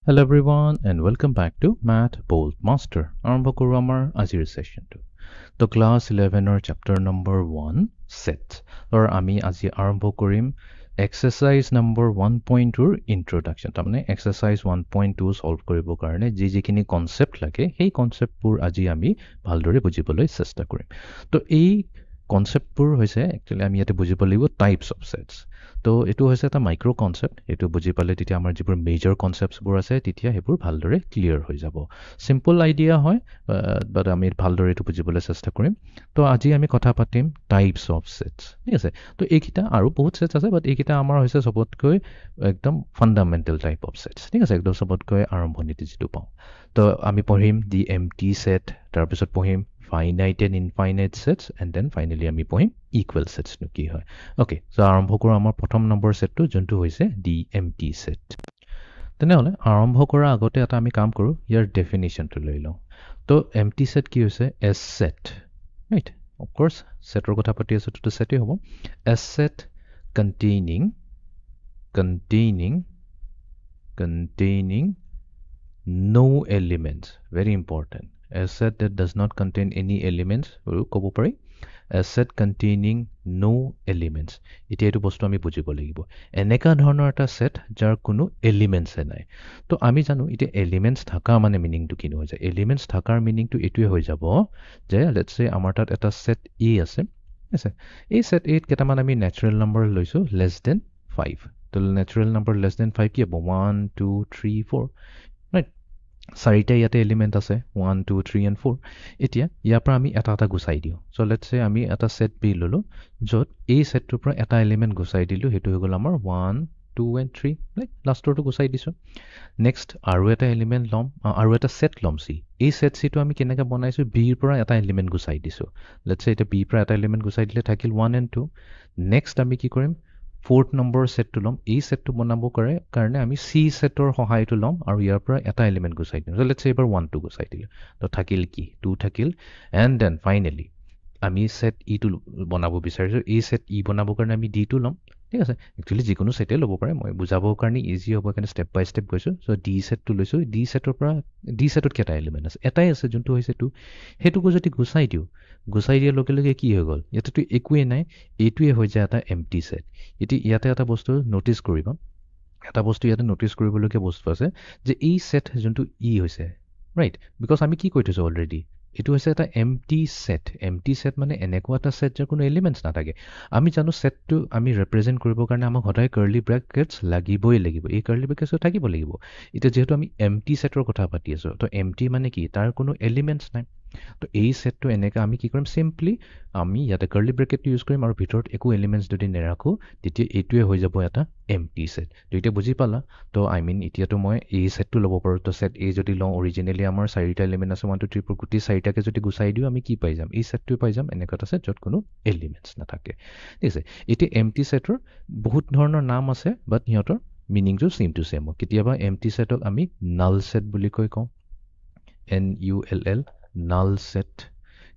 Hello everyone and welcome back to Math Bold Master. আৰম্ভ কৰো আমাৰ আজিৰ সেশনটো। তো ক্লাস 11 chapter number 1 set। আৰু আমি আজি আৰম্ভ কৰিম exercise number 1.2 introduction। তাৰমানে exercise 1.2 solve কৰিবৰ কাৰণে যিখিনি concept লাগে সেই conceptবোৰ আজি আমি ভালদৰে বুজিবলৈ চেষ্টা কৰিম। তো এই conceptবোৰ হৈছে actually আমি ইয়াতে বুজিব লাগিব types of sets। তো এইটো হৈছে এটা মাইক্ৰ কনসেপ্ট। এইটো বুজি পালে তেতিয়া আমাৰ যিবোৰ মেজৰ কনসেপ্টছবোৰ আছে তেতিয়া সেইবোৰ ভালদৰে ক্লিয়াৰ হৈ যাব। সিম্পল আইডিয়া হয়, বাট আমি ভালদৰে এইটো বুজিবলৈ চেষ্টা কৰিম। তো আজি আমি কথা পাতিম টাইপছ অফ সেটছ, ঠিক আছে। তো এইকেইটা আৰু বহুত সেটছ আছে, বাট এইকেইটা আমাৰ হৈছে চবতকৈ একদম ফাণ্ডামেণ্টেল টাইপ অফ সেটছ, ঠিক আছে, একদম চবতকৈ আৰম্ভণিতে যিটো পাওঁ। তো আমি পঢ়িম দি এমটি সেট, তাৰপিছত পঢ়িম finite and infinite sets, and then finally আমি পঢ়িম ইকুৱেল সেটছনো কি হয়। অ'কে, চ' আৰম্ভ কৰোঁ আমাৰ প্ৰথম নম্বৰ সেটটো, যোনটো হৈছে দি এমটি সেট। তেনেহ'লে আৰম্ভ কৰাৰ আগতে এটা আমি কাম কৰোঁ, ইয়াৰ ডেফিনেশ্যনটো লৈ লওঁ। তো এমটি সেট কি হৈছে? S set, right? অফক'ৰ্ছ সেটৰ কথা পাতি আছোঁ, তো সেটেই হ'ব। S set containing no elements, very important. A set that does not contain any elements, ক'ব পাৰি a set containing no elements। এতিয়া এইটো বস্তু আমি বুজিব লাগিব। এনেকা ধৰণৰ এটা সেট যাৰ কোনো এলিমেণ্টছে নাই। তো আমি জানো এতিয়া এলিমেণ্টছ থকা মানে মিনিংটো কিনো হৈ যায়। এলিমেণ্টছ থকাৰ মিনিংটো এইটোৱে হৈ যাব যে লেটছ চে আমাৰ তাত এটা সেট এ আছে, আছে। এই সেট এত কেইটামান আমি নেচাৰেল নম্বৰ লৈছোঁ লেছ দেন 5। তো নেচাৰেল নম্বৰ লেছ দেন 5 কি হ'ব? 1 2 3 4, ৰাইট? চাৰিটা ইয়াতে এলিমেণ্ট আছে, 1 2 3 and 4। এতিয়া ইয়াৰ পৰা আমি এটা এটা গুচাই দিওঁ। চ' লেটছ চে আমি এটা সেট বি ল'লোঁ, য'ত এই সেটটোৰ পৰা এটা এলিমেণ্ট গুচাই দিলোঁ, সেইটো হৈ গ'ল আমাৰ 1 2 and 3, লাইক লাষ্টৰটো গুচাই দিছোঁ। নেক্সট আৰু এটা এলিমেণ্ট ল'ম, আৰু এটা সেট ল'ম চি। এই সেট চিটো আমি কেনেকৈ বনাইছোঁ? বিৰ পৰা এটা এলিমেণ্ট গুচাই দিছোঁ। লেটছ চে এতিয়া বিৰ পৰা এটা এলিমেণ্ট গুচাই দিলে থাকিল 1 and 2। নেক্সট আমি কি কৰিম? ফ'ৰ্থ নম্বৰ সেটটো ল'ম। এই সেটটো বনাব কাৰণে আমি চি সেটৰ সহায়টো ল'ম আৰু ইয়াৰ পৰা এটা এলিমেণ্ট গুচাই দিম। চ' লেটছ চে এইবাৰ 1 2 গুচাই দিলোঁ, তো থাকিল কি? 2 থাকিল। এণ্ড দেন ফাইনেলি আমি সেট ইটো বনাব বিচাৰিছোঁ। এই সেট ই বনাবৰ কাৰণে আমি ডিটো ল'ম, ঠিক আছে। একচুৱেলি যিকোনো সেটেই ল'ব পাৰে, মই বুজাবৰ কাৰণে ইজি হ'ব কাৰণে ষ্টেপ বাই ষ্টেপ গৈছোঁ। চ' ডি সেটটো লৈছোঁ। ডি সেটৰ পৰা ডি সেটত কেইটা এলিমেণ্ট আছে? এটাই আছে, যোনটো হৈছে 2। সেইটোকো যদি গুচাই দিওঁ, গুচাই দিয়াৰ লগে লগে কি হৈ গ'ল? ইয়াতেতো একোৱেই নাই, এইটোৱে হৈ যায় এটা এমটি সেট। এতিয়া ইয়াতে এটা বস্তু ন'টিছ কৰিবা, এটা বস্তু ইয়াতে ন'টিছ কৰিবলগীয়া বস্তু আছে যে এই সেট যোনটো ই হৈছে, ৰাইট? বিকজ আমি কি কৈ থৈছোঁ অলৰেডি, এইটো হৈছে এটা এমটি সেট। এমটি সেট মানে এনেকুৱা এটা সেট যাৰ কোনো এলিমেণ্টছ নাথাকে। আমি জানো সেটটো আমি ৰিপ্ৰেজেণ্ট কৰিবৰ কাৰণে আমাক সদায় কাৰ্লি ব্ৰেকেটছ লাগিবই লাগিব, এই কাৰ্লি ব্ৰেকেটছ থাকিব লাগিব। এতিয়া যিহেতু আমি এমটি সেটৰ কথা পাতি আছোঁ, তো এমটি মানে কি? তাৰ কোনো এলিমেণ্টছ নাই। তো এই সেটটো এনেকৈ আমি কি কৰিম? চিম্পলি আমি ইয়াতে কাৰ্লি ব্ৰেকেটটো ইউজ কৰিম আৰু ভিতৰত একো এলিমেণ্টছ যদি নাৰাখোঁ, তেতিয়া এইটোৱে হৈ যাব এটা এমটি সেট। তো এতিয়া বুজি পালা? তো এতিয়াতো মই এই সেটটো ল'ব পাৰোঁ। তো সেট এ যদি লওঁ, অৰিজিনেলি আমাৰ চাৰিটা এলিমেণ্ট আছে, 1 2 3 4, গোটেই চাৰিটাকে যদি গুচাই দিওঁ আমি কি পাই যাম? এই সেটটোৱে পাই যাম, এনেকুৱা এটা সেট য'ত কোনো এলিমেণ্টছ নাথাকে, ঠিক আছে। এতিয়া এমটি সেটৰ বহুত ধৰণৰ নাম আছে, বাট সিহঁতৰ মিনিংটো চেম টু চেম। কেতিয়াবা এমটি সেটক আমি নাল সেট বুলি কওঁ, NULL, নাল সেট।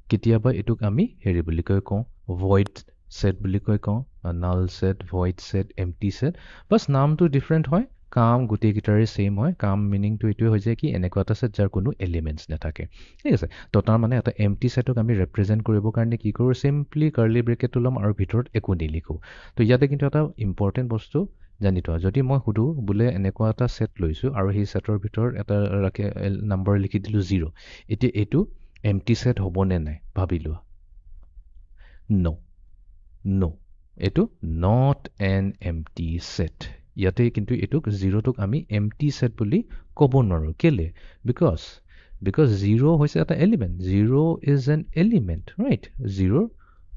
কেতিয়াবা এইটোক আমি হেৰি বুলি কওঁ, ভইড সেট বুলি কওঁ, null set, void set, MT set. Bus নামটো ডিফাৰেণ্ট হয়, কাম গোটেইকেইটাৰে ছেইম হয়। কাম মিনিংটো এইটোৱে হৈ যায় কি? এনেকুৱা এটা সেট যাৰ কোনো এলিমেণ্টছ নাথাকে, ঠিক আছে। তো তাৰমানে এটা এমটি সেটক আমি ৰিপ্ৰেজেণ্ট কৰিবৰ কাৰণে কি কৰোঁ? চিম্পলি কাৰ্লি ব্ৰেকেটটো ল'ম আৰু ভিতৰত একো নিলিখোঁ। তো ইয়াতে কিন্তু এটা ইম্পৰ্টেণ্ট বস্তু জানি থোৱা, যদি মই সুধোঁ বোলে এনেকুৱা এটা সেট লৈছোঁ আৰু সেই সেটৰ ভিতৰত এটা নাম্বাৰ লিখি দিলোঁ 0, এতিয়া এইটো এমটি সেট হ'ব নে নাই ভাবি লোৱা। নো, এইটো নট এন এমটি সেট। ইয়াতে কিন্তু এইটোক 0টোক আমি এমটি সেট বুলি ক'ব নোৱাৰোঁ। কেলে? বিকজ 0 হৈছে এটা element. 0 is an element, right? 0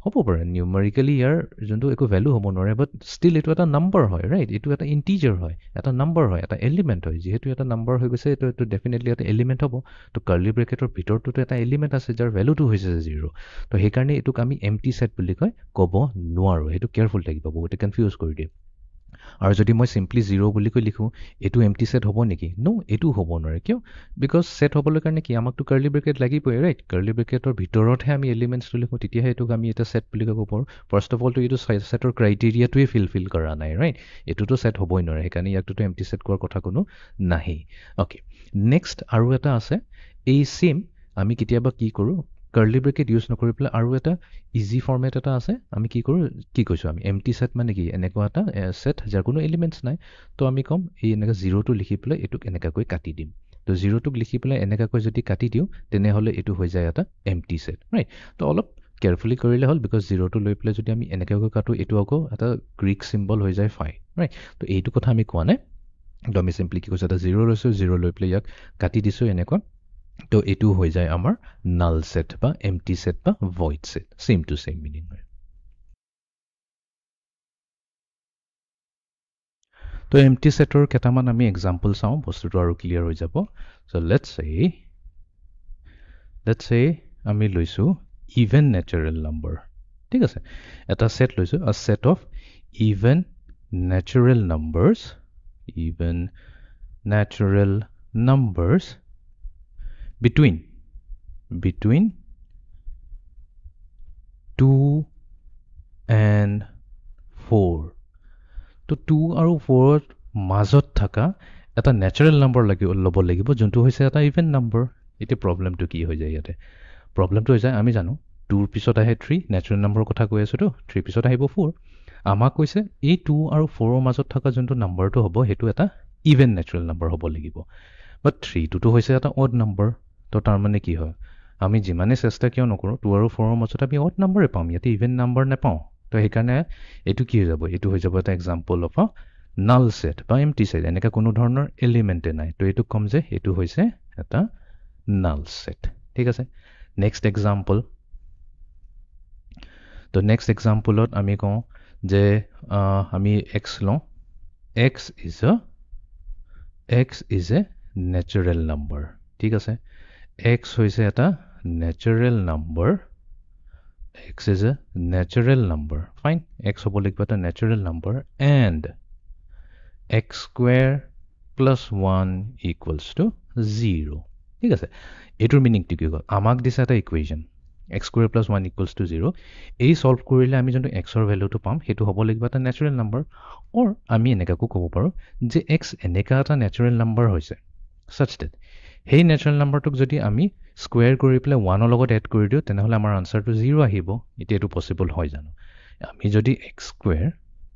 হ'ব পাৰে নিউমাৰিকেলি, ইয়াৰ যোনটো একো ভেলু হ'ব নোৱাৰে, বাট ষ্টিল এইটো এটা নাম্বাৰ হয়, ৰাইট? এইটো এটা ইণ্টিজাৰ হয়, এটা নাম্বাৰ হয়, এটা এলিমেণ্ট হয়। যিহেতু এটা নাম্বাৰ হৈ গৈছে, এইটো ডেফিনেটলি এটা এলিমেণ্ট হ'ব। তো কাৰ্লি ব্ৰেকেটৰ ভিতৰটোতো এটা এলিমেণ্ট আছে যাৰ ভেলুটো হৈছে 0। তো সেইকাৰণে এইটোক আমি এমটি সেট বুলি ক'ব নোৱাৰোঁ। সেইটো কেয়াৰফুল থাকিব, বহুতে কনফিউজ কৰি দিয়ে। আৰু যদি মই সিম্পলি 0 বুলি কৈ লিখো এটো এম্পটি সেট হ'ব নেকি নো এটো হ'ব নোৱাৰে কিয় বিকজ সেট হ'বলৈ কাৰণে কি আমাকটো কাৰ্লি ব্ৰেকেট লাগিবই ৰাইট কাৰ্লি ব্ৰেকেটৰ ভিতৰতহে আমি এলিমেন্টছটো লিখো তেতিয়াহে এটোক আমি এটা সেট বুলি ক'ব পাৰো ফাৰ্ষ্ট অফ অল তো এটো সেটৰ ক্ৰাইটেৰিয়াটোৱে ফিল কৰা নাই ৰাইট এটোতো সেট হ'বই নোৱাৰে সেইকাৰণে ইয়াকটো এম্পটি সেট কৰাৰ কথা কোনো নাহি ওকে নেক্সট আৰু এটা আছে এই সেম আমি কেতিয়াবা কি কৰো কাৰ্লি ব্ৰেকেট ইউজ নকৰি পেলাই আৰু এটা ইজি ফৰ্মেট এটা আছে আমি কি কৰো কি কৈছো আমি এম্পটি সেট মানে কি এনেকুৱা এটা সেট যাৰ কোনো এলিমেন্টছ নাই তো আমি কম এই এনেকা 0 টো লিখি পেলাই এটোক এনেকাকৈ কাটি দিম তো 0 টোক লিখি পেলাই এনেকাকৈ যদি কাটি দিও তেনেহলে এটো হৈ যায় এটা এম্পটি সেট ৰাইট তো অলপ কেয়াৰফুলি কৰিলে হল বিকজ 0 টো লৈ পেলাই যদি আমি এনেকাকৈ কাটো এটো আকৌ এটা গ্ৰীক সিম্বল হৈ যায় ফাই ৰাইট তো এইটো কথা আমি কোৱা নাই তো আমি সিম্পলি কি কৈছো এটা 0 লৈছো 0 লৈ পেলাই ইয়াক কাটি দিছো এনেকুৱা তো এটো হৈ যায় আমাৰ নাল সেট বা এম্পটি সেট বা void set same to same meaning হয় তো এম্পটি সেটৰ কেটামান আমি এক্সাম্পল চাওঁ বস্তুটো আৰু ক্লিয়াৰ হৈ যাব সো লেটস সে আমি লৈছো ইভেন ন্যাচাৰেল নাম্বাৰ ঠিক আছে এটা সেট লৈছো a set of even natural numbers between 2 and 4 তো 2 আৰু 4 মাজত থকা এটা ন্যাচাৰেল নাম্বাৰ ল'ব লাগিব যোনটো হৈছে এটা ইভেন নাম্বাৰ এতে প্ৰবলেমটো কি হৈ যায় ইয়াতে প্ৰবলেমটো হৈ যায় আমি জানো 2 ৰ পিছত আহে 3 ন্যাচাৰেল নাম্বাৰৰ কথা কৈ আছো তো 3 পিছত আহিব 4 আমাক কৈছে এই 2 আৰু 4 ৰ মাজত থকা যোনটো নাম্বাৰটো হ'ব হেতু এটা ইভেন ন্যাচাৰেল নাম্বাৰ হ'ব লাগিব বাট 3 টো হৈছে এটা অড নাম্বাৰ তো তাৰ মানে কি হয় আমি যিমানে চেষ্টা কিয় নকৰো 2 আৰু 4 ৰ মাজত আমি অড নাম্বাৰে পাম ইয়াতে ইভেন নাম্বাৰ নাপাওঁ তো সেইকাৰণে এটো কি হৈ যাব এটো হৈ যাব এটা example of a null set বা এম্পটি সেট এনেকা কোনো ধৰণৰ এলিমেন্টে নাই তো এটো কম যে এটো হৈছে এটা নাল সেট ঠিক আছে নেক্সট এক্সাম্পল তো নেক্সট এক্সাম্পলত আমি কওঁ যে আমি x লওঁ x is a natural number ঠিক আছে x হৈছে এটা natural number x is a natural number fine x হ'ব লাগিব এটা natural number and x square plus 1 equals to 0 ঠিক আছে এটোৰ মিনিংটো কি হ'ল আমাক দিছে এটা equation x square plus 1 equals to 0 এই সলভ কৰিলে আমি যোনটো x ৰ ভ্যালুটো পাম হেতু হ'ব লাগিব এটা ন্যাচাৰেল নাম্বাৰ অৰ আমি এনেকাকো ক'ব পাৰো যে x এনেকা এটা ন্যাচাৰেল নাম্বাৰ হৈছে such that হেই ন্যাচাৰেল নাম্বাৰটোক যদি আমি স্কয়াৰ কৰি পেলাই 1 ৰ লগত এড কৰি দিও তেনেহলে আমাৰ আনসাৰটো 0 আহিব এটা এটো পসিবল হয় জানো আমি যদি x square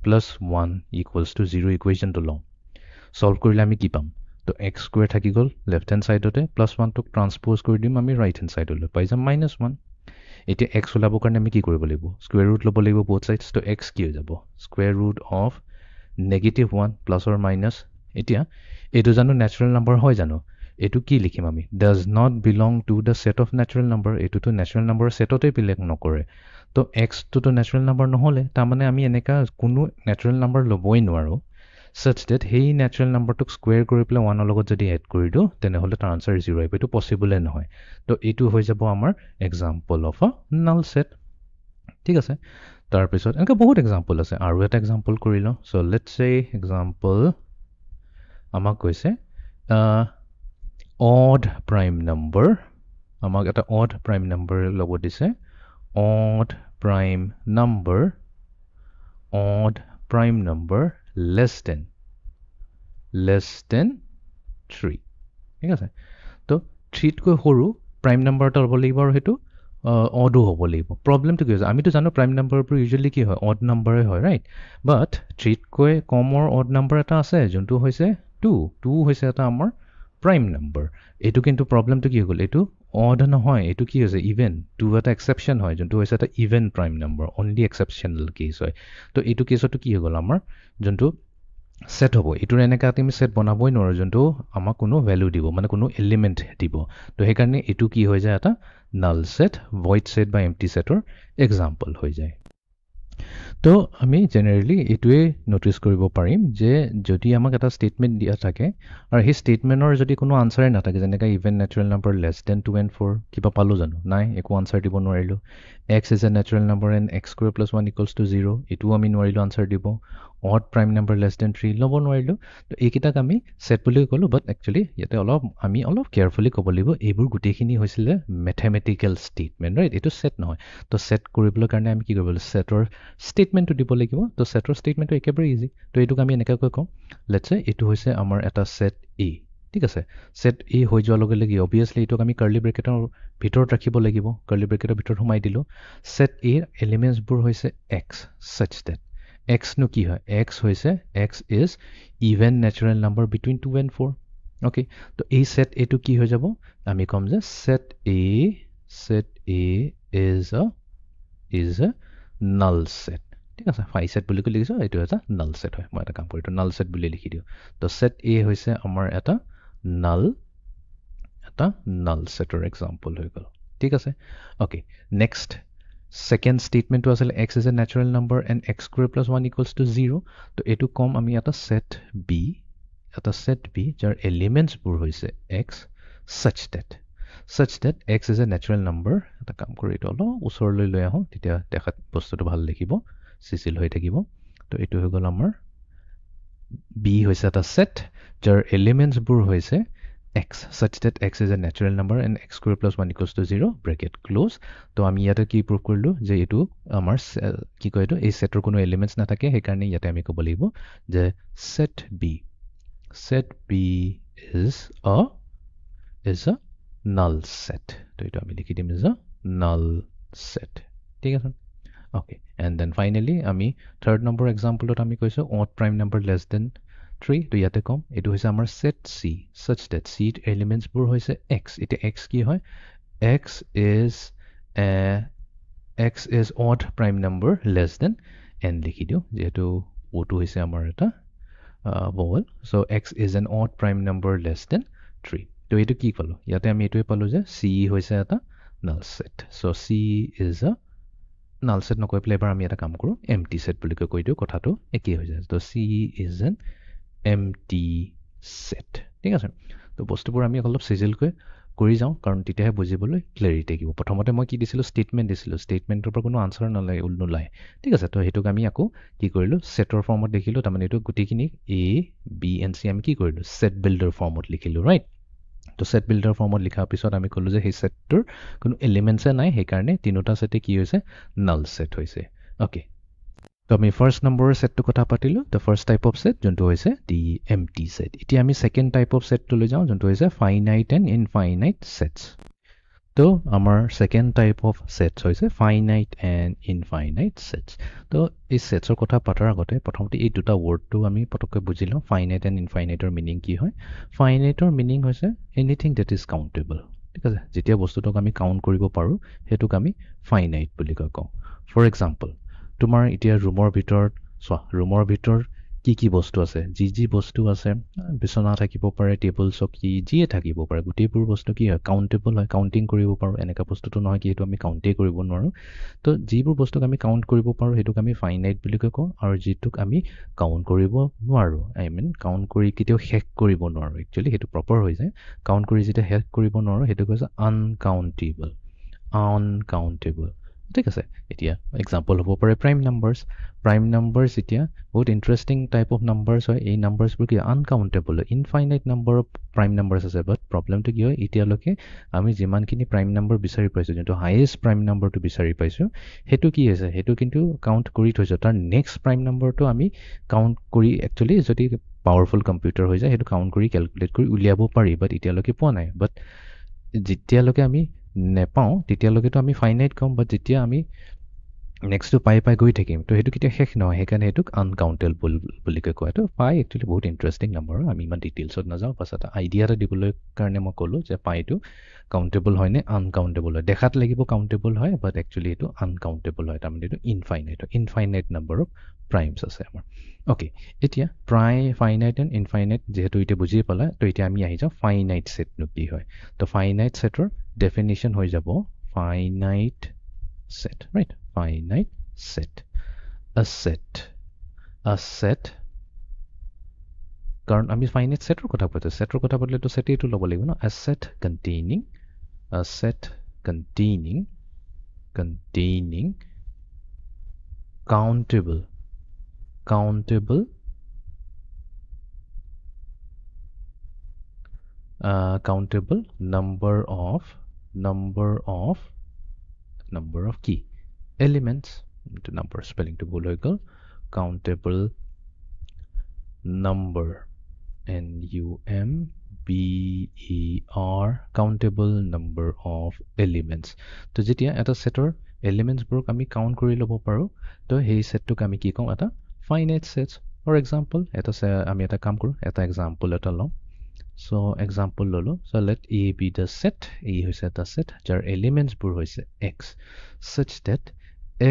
plus 1 equals to 0 ইকুৱেশ্যনটো লওঁ সলভ কৰিলে আমি কি পাম তো x square থাকি গল লেফট হ্যান্ড সাইডতে plus 1 টোক ট্ৰান্সপোজ কৰি দিম আমি ৰাইট হ্যান্ড সাইডলৈ পাই যাম -1 এতিয়া x ওলাবৰ কাৰণে আমি কি কৰিব লাগিব স্কয়াৰ ৰুট ল'ব লাগিব both sides তো x কি হৈ যাব square root of -1 plus or minus এতিয়া এটো জানো ন্যাচাৰেল নাম্বাৰ হয় জানো এটো কি লিখিম আমি does not belong to the set of natural number এটো তো ন্যাচাৰেল নাম্বাৰ সেটতে বিলং নকৰে তো x তো ন্যাচাৰেল নাম্বাৰ নহলে তাৰ মানে আমি এনেকা কোনো ন্যাচাৰেল নাম্বাৰ ল'বই নোৱাৰো such that হেই ন্যাচাৰেল নাম্বাৰটোক স্কয়াৰ কৰি পেলাই 1 ৰ লগত যদি এড কৰি দিও তেনেহলে তাৰ আনসাৰ 0 আহিব এটো পসিবল নহয় তো এটো হৈ যাব আমাৰ example of a null set ঠিক আছে তাৰ পিছত এনেকা বহুত এক্সাম্পল আছে আৰু এটা এক্সাম্পল কৰি লওঁ সো লেটস সে এক্সাম্পল আমাক কৈছে odd prime number আমাক এটা odd prime number ল'ব দিছে odd prime number less than 3 ঠিক আছে তো 3 তকৈ সৰু prime number এটা হ'ব লাগিব আৰু হেতু odd হ'ব লাগিব প্ৰবলেমটো কি হৈছে আমিতো জানো prime number বোৰ ইউজুৱেলি কি হয় odd number হয় ৰাইট বাট 3 তকৈ কমৰ odd number এটা আছে যোনটো হৈছে 2 হৈছে এটা আমাৰ prime number এটো কিন্তু প্ৰবলেমটো কি হ'ল এটো odd নহয় এটো কি হৈছে ইভেন 2 এটা এক্সেপশন হয় যোনটো হৈছে এটা even prime number only exceptional case হয় তো এটো কেছটো কি হ'ল আমাৰ যোনটো সেট হ'ব এটোৰ এনেকা আমি সেট বনাবই নোৱাৰো যোনটো আমাক কোনো ভ্যালু দিব মানে কোনো এলিমেন্ট দিব তো সেই কাৰণে এটো কি হৈ যায় এটা নাল সেট ভয়েড সেট বা এম্পটি সেটৰ এক্সাম্পল হৈ যায় তো আমি জেনাৰেলি এইটোৱে নটিচ কৰিব পাৰিম যে যদি আমাক এটা ষ্টেটমেণ্ট দিয়া থাকে আৰু সেই ষ্টেটমেণ্টৰ যদি কোনো আনচাৰে নাথাকে যেনেকৈ even natural number less than 2 and 4 কিবা পালোঁ জানো নাই একো আনচাৰ দিব নোৱাৰিলোঁ x is a natural number and x square plus 1 equals to 0 এইটোও আমি নোৱাৰিলোঁ আনচাৰ দিব odd prime number less than 3 ল'ব নোৱাৰিলোঁ তো এইকেইটাক আমি ছেট বুলি ক'লোঁ বাট একচুৱেলি ইয়াতে আমি অলপ কেয়াৰফুলি ক'ব লাগিব এইবোৰ গোটেইখিনি হৈছিলে মেথেমেটিকেল ষ্টেটমেণ্ট ৰাইট এইটো ছেট নহয় তো ছেট কৰিবলৈ কাৰণে আমি কি কৰিব লাগিব ছেটৰ ষ্টেটমেণ্টটো দিব লাগিব তো ছেটৰ ষ্টেটমেণ্টটো একেবাৰে ইজি তো এইটোক আমি এনেকুৱাকৈ কওঁ লেটছে এইটো হৈছে আমাৰ এটা ছেট এ ঠিক আছে ছেট এ হৈ যোৱাৰ লগে লগে অবভিয়াছলি এইটোক আমি কাৰ্লি ব্ৰেকেটৰ ভিতৰত ৰাখিব লাগিব কাৰ্লি ব্ৰেকেটৰ ভিতৰত সোমাই দিলোঁ ছেট এৰ এলিমেণ্টছবোৰ হৈছে এক্স ছাচ ডেট এক্সনো কি হয় এক্স হৈছে x is even natural number between 2 and 4 okay তো এই ছেট এটো কি হৈ যাব আমি ক'ম যে ছেট এ ইজ এ নাল ছেট ঠিক আছে ফাই ছেট বুলি কৈ লিখিছোঁ এইটো এটা নাল ছেট হয় মই এটা কাম কৰি এইটো নাল ছেট বুলি লিখি দিওঁ তো ছেট এ হৈছে আমাৰ এটা নাল ছেটৰ এক্সাম্পল হৈ গ'ল ঠিক আছে অ'কে নেক্সট ছেকেণ্ড ষ্টেটমেণ্টটো আছিলে x is a natural number and x square plus 1 equals to 0 তো এইটো ক'ম আমি এটা ছেট বি যাৰ এলিমেণ্টছবোৰ হৈছে x such that x is a natural number এটা কাম কৰি এইটো অলপ ওচৰলৈ লৈ আহোঁ তেতিয়া দেখাত বস্তুটো ভাল দেখিব চিচিল হৈ থাকিব তো এইটো হৈ গ'ল আমাৰ বি হৈছে এটা ছেট যাৰ এলিমেণ্টছবোৰ হৈছে x such that x is a natural number and x square plus 1 equals to 0 bracket close তো আমি ইয়াতে কি প্ৰুভ কৰিলোঁ যে এইটো আমাৰ কি কয় এইটো এই ছেটৰ কোনো এলিমেণ্টছ নাথাকে সেইকাৰণে ইয়াতে আমি ক'ব লাগিব যে set B is a null set তো এইটো আমি লিখি দিম ইজ আ null set ঠিক আছে অ'কে এণ্ড দেন ফাইনেলি আমি থাৰ্ড নম্বৰ এক্সাম্পলত আমি কৈছোঁ odd prime number less than 3 তো ইয়াতে ক'ম এইটো হৈছে আমাৰ ছেট চি ছাচ ডেট চিৰ এলিমেণ্টছবোৰ হৈছে এক্স এতিয়া এক্স কি হয় x is odd prime number less than n লিখি দিওঁ যিহেতু অ'টো হৈছে আমাৰ এটা vowel so x is an odd prime number less than 3 তো এইটো কি পালোঁ ইয়াতে আমি এইটোৱে পালোঁ যে c হৈছে এটা null set so c is a null set নকৈ পেলাই এবাৰ আমি এটা কাম কৰোঁ empty set বুলি কৈ দিওঁ কথাটো একেই হৈ যায় তো c is an empty set ঠিক আছে তো বস্তুবোৰ আমি অলপ চিজিলকৈ কৰি যাওঁ কাৰণ তেতিয়াহে বুজিবলৈ ক্লেৰিটি থাকিব প্ৰথমতে মই কি দিছিলোঁ ষ্টেটমেণ্টৰ পৰা কোনো আনচাৰ নোলায় ঠিক আছে তো সেইটোক আমি আকৌ কি কৰিলোঁ ছেটৰ ফৰ্মত লিখিলোঁ তাৰমানে এইটো গোটেইখিনি এ বি এণ্ড চি আমি কি কৰিলোঁ ছেট বিল্ডাৰ ফৰ্মত লিখিলোঁ ৰাইট তো ছেট বিল্ডাৰ ফৰ্মত লিখাৰ পিছত আমি ক'লোঁ যে সেই ছেটটোৰ কোনো এলিমেণ্টছে নাই সেইকাৰণে তিনিটা ছেটে কি হৈছে নাল ছেট হৈছে অ'কে তো আমি ফাৰ্ষ্ট নম্বৰৰ ছেটটো কথা পাতিলোঁ the first type of set যোনটো হৈছে দি এমটি ছেট এতিয়া আমি ছেকেণ্ড টাইপ অফ ছেটটোলৈ যাওঁ যোনটো হৈছে ফাইনাইট এণ্ড ইনফাইনাইট ছেটছ তো আমাৰ ছেকেণ্ড টাইপ অফ ছেটছ হৈছে ফাইনাইট এণ্ড ইনফাইনাইট ছেটছ তো এই ছেটছৰ কথা পতাৰ আগতে প্ৰথমতে এই দুটা ৱৰ্ডটো আমি পটককৈ বুজি লওঁ ফাইনাইট এণ্ড ইনফাইনাইটৰ মিনিং কি হয় ফাইনাইটৰ মিনিং হৈছে এনিথিং ডেট ইজ কাউণ্টেবল ঠিক আছে যেতিয়া বস্তুটোক আমি কাউণ্ট কৰিব পাৰোঁ সেইটোক আমি ফাইনাইট বুলি কওঁ ফৰ এক্সাম্পল তোমাৰ এতিয়া ৰুমৰ ভিতৰত চোৱা ৰুমৰ ভিতৰত কি বস্তু আছে যি বস্তু আছে বিচনা থাকিব পাৰে টেবুল চকী যিয়ে থাকিব পাৰে গোটেইবোৰ বস্তু কি হয় কাউণ্টেবল হয় কাউণ্টিং কৰিব পাৰোঁ এনেকুৱা বস্তুটো নহয় কি সেইটো আমি কাউণ্টেই কৰিব নোৱাৰোঁ তো যিবোৰ বস্তুক আমি কাউণ্ট কৰিব পাৰোঁ সেইটোক আমি ফাইনাইট বুলি কওঁ আৰু যিটোক আমি কাউণ্ট কৰিব নোৱাৰোঁ কাউণ্ট কৰি কেতিয়াও শেষ কৰিব নোৱাৰোঁ একচুৱেলি সেইটো প্ৰপাৰ হৈ যায় কাউণ্ট কৰি যেতিয়া শেষ কৰিব নোৱাৰোঁ সেইটো কৈছে আনকাউণ্টেবল ঠিক আছে এতিয়া এক্সাম্পল হ'ব পাৰে প্ৰাইম নাম্বাৰ্ছ এতিয়া বহুত ইণ্টাৰেষ্টিং টাইপ অফ নাম্বাৰ্ছ হয় এই নাম্বাৰ্ছবোৰ কি আনকাউণ্টেবল হয় infinite number of prime numbers আছে বাট প্ৰব্লেমটো কি হয় এতিয়ালৈকে আমি যিমানখিনি প্ৰাইম নাম্বাৰ বিচাৰি পাইছোঁ যোনটো হায়েষ্ট প্ৰাইম নাম্বাৰটো বিচাৰি পাইছোঁ সেইটো কি হৈছে সেইটো কিন্তু কাউণ্ট কৰি থৈছোঁ তাৰ নেক্সট প্ৰাইম নাম্বাৰটো আমি কাউণ্ট কৰি একচুৱেলি যদি পাৱাৰফুল কম্পিউটাৰ হৈ যায় সেইটো কাউণ্ট কৰি কেলকুলেট কৰি উলিয়াব পাৰি বাট এতিয়ালৈকে পোৱা নাই বাট যেতিয়ালৈকে আমি নেপাওঁ তেতিয়ালৈকেতো আমি ফাইনাইট কম বাট যেতিয়া আমি নেক্সটটো পাই গৈ থাকিম তো সেইটো কেতিয়া শেষ নহয় সেইকাৰণে সেইটোক আনকাউণ্টেবল বুলি কয় এইটো পাই একচুৱেলি বহুত ইণ্টাৰেষ্টিং নাম্বাৰ আমি ইমান ডিটেইলছত নাযাওঁ বাছ এটা আইডিয়া এটা দিবলৈ কাৰণে মই ক'লোঁ যে পাইটো কাউণ্টেবল হয় নে আনকাউণ্টেবল হয় দেখাত লাগিব কাউণ্টেবল হয় বাট একচুৱেলি এইটো আনকাউণ্টেবল হয় তাৰমানে এইটো ইনফাইনাইট নাম্বাৰ অফ প্ৰাইমছ আছে আমাৰ অ'কে এতিয়া ফাইনাইট এণ্ড ইনফাইনাইট যিহেতু এতিয়া বুজিয়ে পালা তো এতিয়া আমি আহি যাওঁ ফাইনাইট ছেটনো কি হয় তো ফাইনাইট ছেটৰ ডেফিনিশ্যন হৈ যাব finite set right finite set a set কাৰণ আমি ফাইনাইট সেটৰ কথা পাতো সেটৰ কথা পাতিলে তো সেট এইটো ল'ব লাগিব ন a set containing countable number of key elements to number spelling to bol hoy gol countable number number countable number of elements to jetia eta setor elements burok ami count kori lobo paro to hei set to ami ki kom eta finite sets for example eta se ami eta kam kuru eta example eta lom so example lolo so let a be the set a hoise the set jar elements bur hoise x such that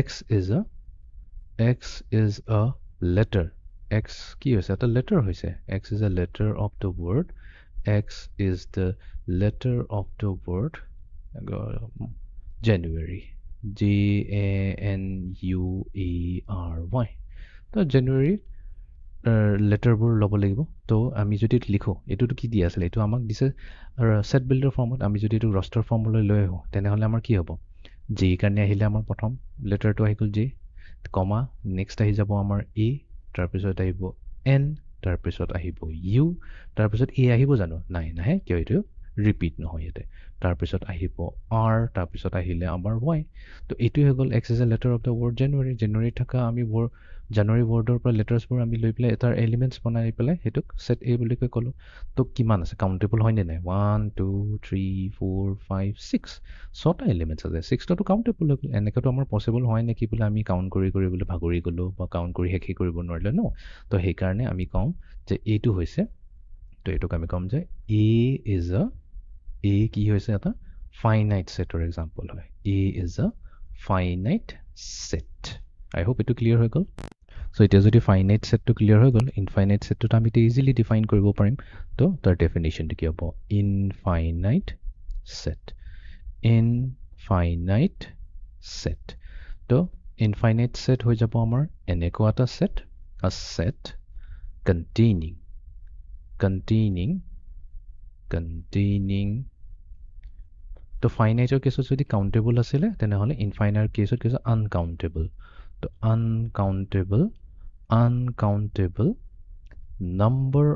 x is a letter x কি হৈছে এটা letter হৈছে x is a letter of the word x is the letter of the word January January তো January letter বোৰ ল'ব লাগিব তো আমি যদি লিখো এটোটো কি দিয়া আছিল এটো আমাক দিছে set builder ফৰ্মত আমি যদি এটো roster ফৰ্মলৈ লৈ আহো তেনেহলে আমাৰ কি হ'ব j কাৰণে আহিলে আমাৰ প্ৰথম লেটাৰটো আহি গল j কমা নেক্সট আহি যাব আমাৰ a তাৰপিছত আহিব n তাৰপিছত আহিব u তাৰপিছত a আহিব জানো নাই নাহে কিয় এটো ৰিপিট নহয় এতে তাৰপিছত আহিব r তাৰপিছত আহিলে আমাৰ y তো এটো হৈ গল x is a letter of the word January থাকা আমি January wordৰ পৰা letters বোৰ আমি লৈ পেলাই এটাৰ elements বনাই পেলাই হেতুক set a বুলি কৈ কলো তো কিমান আছে কাউন্টেবল হয় নে নাই 1 2 3 4 5 6 ছটা elements আছে 6 টো কাউন্টেবল হৈ গল এনেকৈ তো আমাৰ পসিবল হয় নেকি বুলি আমি কাউন্ট কৰি বুলি ভাগৰি গলো বা কাউন্ট কৰি হেকি কৰিব নোৱাৰিলে ন তো সেই কাৰণে আমি কম যে এইটো হৈছে তো এটোক আমি কম যে a কি হৈছে এটা finite set or example হয় a is a finite set I hope it clear হৈ গল So it is a finite set to clear hoy gol infinite set to ami easily define koribo parim to tar definition to ki hobo infinite set to infinite set hoy jabo amar eneko ata set a set containing to finite case jodi countable asile tene hole infinite case uncountable to uncountable number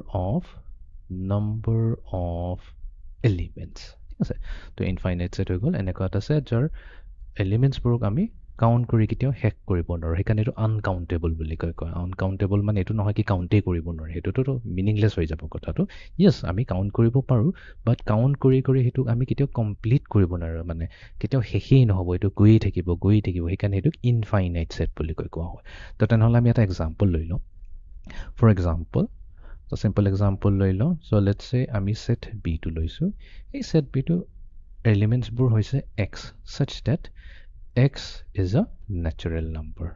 of elements ঠিক আছে তো infinite set হৈ গল এনেকুৱা এটা set যাৰ elements বোৰক আমি count কৰি কিতেও হেক কৰিব নোৱাৰো সেইকাৰণে এটো আনকাউন্টেবল বুলি কয় আনকাউন্টেবল মানে এটো নহয় কি কাউন্টে কৰিব নোৱাৰে হেতুটো মিনিংলেছ হৈ যাব কথাটো ইয়েস আমি কাউন্ট কৰিব পাৰো বাট কাউন্ট কৰি হেতু আমি কিতেও কমপ্লিট কৰিব নোৱাৰো মানে কিতেও শেষেই নহব এটো গৈ থাকিব সেইকাৰণে এটো ইনফাইনাইট সেট বুলি কোৱা হয় তো তেনেহলে আমি এটা এক্সাম্পল লৈ লওঁ For example, so simple example লৈ লওঁ so let's say আমি set b to লৈছো এই set b to elements বোৰ হৈছে x such that x is a natural number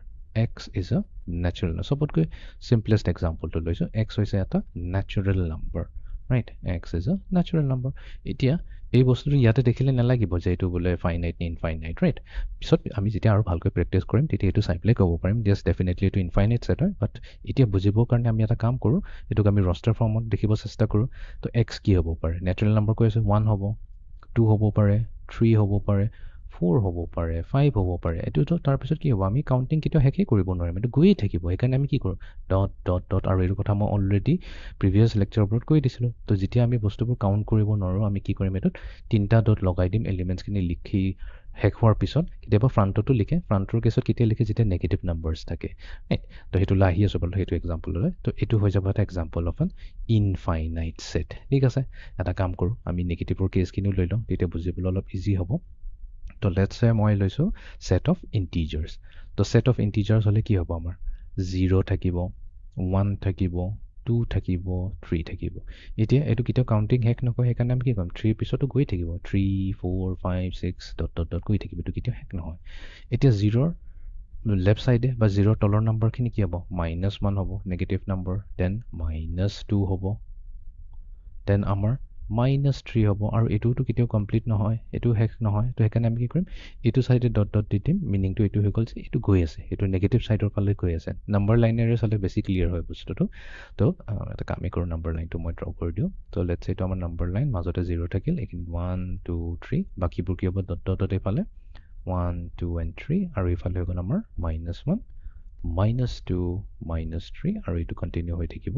সবতকৈ simplest example to লৈছো x হৈছে এটা natural number right x is a natural number এতিয়া এই বস্তুটো ইয়াতে দেখিলে নালাগিব যে এটো বলে ফাইনাইট নে ইনফাইনাইট রাইট পিছত আমি যেতিয়া আৰু ভালকৈ প্ৰেক্টিস কৰিম তেতিয়া এটো চাইপ্লে ক'ব পাৰিম জাস্ট ডেফিনেটলি এটো ইনফাইনাইট সেট হয় বাট এতিয়া বুজিবৰ কাৰণে আমি এটা কাম কৰো এটোক আমি ৰস্টাৰ ফৰ্মত দেখিব চেষ্টা কৰো তো x কি হ'ব পাৰে ন্যাচাৰাল নাম্বাৰ কৈ আছে 1 হ'ব 2 হ'ব পাৰে 3 হ'ব পাৰে 4 হ'ব পাৰে 5 হ'ব পাৰে এটো তো তাৰ পিছত কি হ'ব আমি কাউন্টিং কিটো হেকি কৰিব নোৱাৰিম এটো গৈ থাকিব সেইকাৰণে আমি কি কৰো ডট আৰু এই কথা মই অলৰেডি প্ৰিভিয়াস লেকচাৰ ওপৰত কৈ দিছিলো তো যেতিয়া আমি বস্তুবোৰ কাউন্ট কৰিব নোৱাৰো আমি কি কৰিম এটোত তিনটা ডট লগাই দিম এলিমেন্টস কিনি লিখি হেক হোৱাৰ পিছত কেতিয়াবা ফ্ৰণ্টটো লিখে ফ্ৰণ্টৰ কেছত কেতিয়া লিখে যেতিয়া নেগেটিভ নাম্বাৰস থাকে ৰাইট তো হেতু লাহি আছে বল হেতু এক্সাম্পল লৈ তো এটো হৈ যাব এটা example of an infinite set ঠিক আছে এটা কাম কৰো আমি নেগেটিভৰ কেছ কিনি লৈ লওঁ তেতিয়া বুজিবলৈ অলপ ইজি হ'ব তো let's say মই লৈছো set of integers তো set of integers হলে কি হ'ব আমাৰ 0 থাকিব 1 থাকিব 2 থাকিব 3 থাকিব এতিয়া এটো কিটো কাউন্টিং হেক নকয় সেইকাৰণে আমি কি কৰিম 3 পিছতো গৈ থাকিব 3 4 5 6 ডট গৈ থাকিব এটো কিটো হেক নহয় এতিয়া 0 লেফট সাইডে বা 0 তলৰ নম্বৰ খিনি কি হ'ব -1 হ'ব নেগেটিভ নম্বৰ দেন -2 হ'ব দেন আমাৰ -3 হ'ব আৰু এইটোতো কেতিয়াও কমপ্লিট নহয় এইটো শেষ নহয় তো সেইকাৰণে আমি কি কৰিম এইটো সাইডে ডট ডট দি দিম মিনিংটো এইটো হৈ গ'ল যে এইটো গৈ আছে এইটো নেগেটিভ সাইডৰ ফালে গৈ আছে নাম্বাৰ লাইনেৰে চালে বেছি ক্লিয়াৰ হয় বস্তুটো তো এটা কামেই কৰোঁ নাম্বাৰ লাইনটো মই ড্ৰ কৰি দিওঁ তো লেটছ এইটো আমাৰ নাম্বাৰ লাইন মাজতে 0 থাকিল এইখিনি 1 2 3 বাকীবোৰ কি হ'ব ডট ডট এইফালে 1 2 and 3 আৰু এইফালে হৈ গ'ল আমাৰ -1 -2 -3 আৰু এইটো কণ্টিনিউ হৈ থাকিব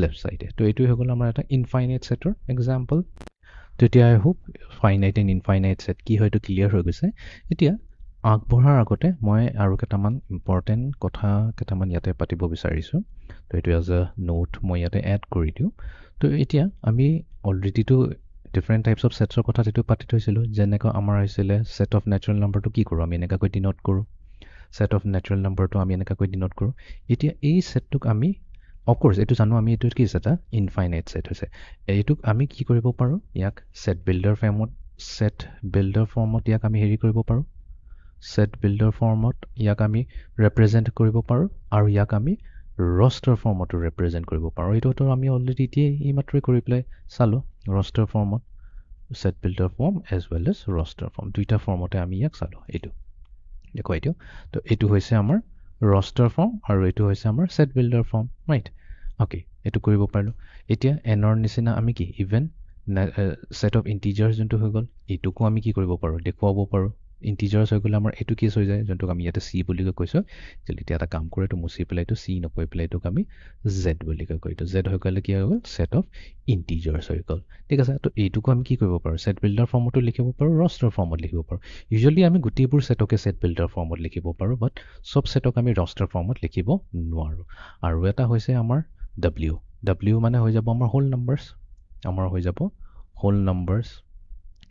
লেফ্ট সাইডে তো এইটো হৈ গ'ল আমাৰ এটা ইনফাইনাইট সেটৰ এক্সাম্পল তো এতিয়া I hope finite and infinite set কি হয় এইটো ক্লিয়াৰ হৈ গৈছে এতিয়া আগবঢ়াৰ আগতে মই আৰু কেইটামান ইম্পৰ্টেণ্ট কথা কেইটামান ইয়াতে পাতিব বিচাৰিছোঁ তো এইটো এজ এ নোট মই ইয়াতে এড কৰি দিওঁ তো এতিয়া আমি অলৰেডিটো ডিফাৰেণ্ট টাইপছ অফ সেটছৰ কথা যিটো পাতি থৈছিলোঁ যেনেকৈ আমাৰ হৈছিলে সেট অফ নেচাৰেল নাম্বাৰটো কি কৰোঁ আমি এনেকুৱাকৈ ডিন'ট কৰোঁ সেট অফ নেচাৰেল নাম্বাৰটো আমি এনেকুৱাকৈ ডিন'ট কৰোঁ এতিয়া এই সেটটোক আমি অফক'ৰ্ছ এইটো জানো আমি এইটো কি এটা ইনফাইনাইট সেট হৈছে এইটোক আমি কি কৰিব পাৰোঁ ইয়াক সেট বিল্ডাৰ ফৰ্মত ইয়াক আমি হেৰি কৰিব পাৰোঁ সেট বিল্ডাৰ ফৰ্মত ইয়াক আমি ৰিপ্ৰেজেণ্ট কৰিব পাৰোঁ আৰু ইয়াক আমি ৰষ্টাৰ ফৰ্মতো ৰিপ্ৰেজেণ্ট কৰিব পাৰোঁ এইটোতো আমি অলৰেডি এতিয়াই এইমাত্ৰই কৰি পেলাই চালোঁ ৰষ্টাৰ ফৰ্মত set builder form as well as roster form দুইটা ফৰ্মতে আমি ইয়াক চালোঁ এইটো দেখুৱাই দিওঁ তো এইটো হৈছে আমাৰ ৰষ্টাৰ ফৰ্ম আৰু এইটো হৈছে আমাৰ set builder form right okay এইটো কৰিব পাৰিলোঁ এতিয়া এনৰ নিচিনা আমি কি ইভেন সেট অফ ইণ্টিজাৰ্ছ যোনটো হৈ গ'ল এইটোকো আমি কি কৰিব পাৰোঁ দেখুৱাব পাৰোঁ ইণ্টিজাৰ্ছ হৈ গ'লে আমাৰ এইটো কেছ হৈ যায় যোনটোক আমি ইয়াতে চি বুলি কৈছোঁ যদি এতিয়া এটা কাম কৰে এইটো মুচি পেলাই এইটো চি নকৈ পেলাই এইটোক আমি জেড বুলি কয় এইটো জেড হৈ গ'লে কি হৈ গ'ল সেট অফ ইণ্টিজাৰ্ছ হৈ গ'ল ঠিক আছে তো এইটোকো আমি কি কৰিব পাৰোঁ সেট বিল্ডাৰ ফৰ্মতো লিখিব পাৰোঁ ৰষ্টাৰ ফৰ্মত লিখিব পাৰোঁ ইউজুৱেলি আমি গোটেইবোৰ সেটকে সেট বিল্ডাৰ ফৰ্মত লিখিব পাৰোঁ বাট চব সেটক আমি ৰষ্টাৰ ফৰ্মত লিখিব নোৱাৰোঁ আৰু এটা হৈছে আমাৰ ডব্লিউ মানে হৈ যাব আমাৰ হোল নাম্বাৰ্ছ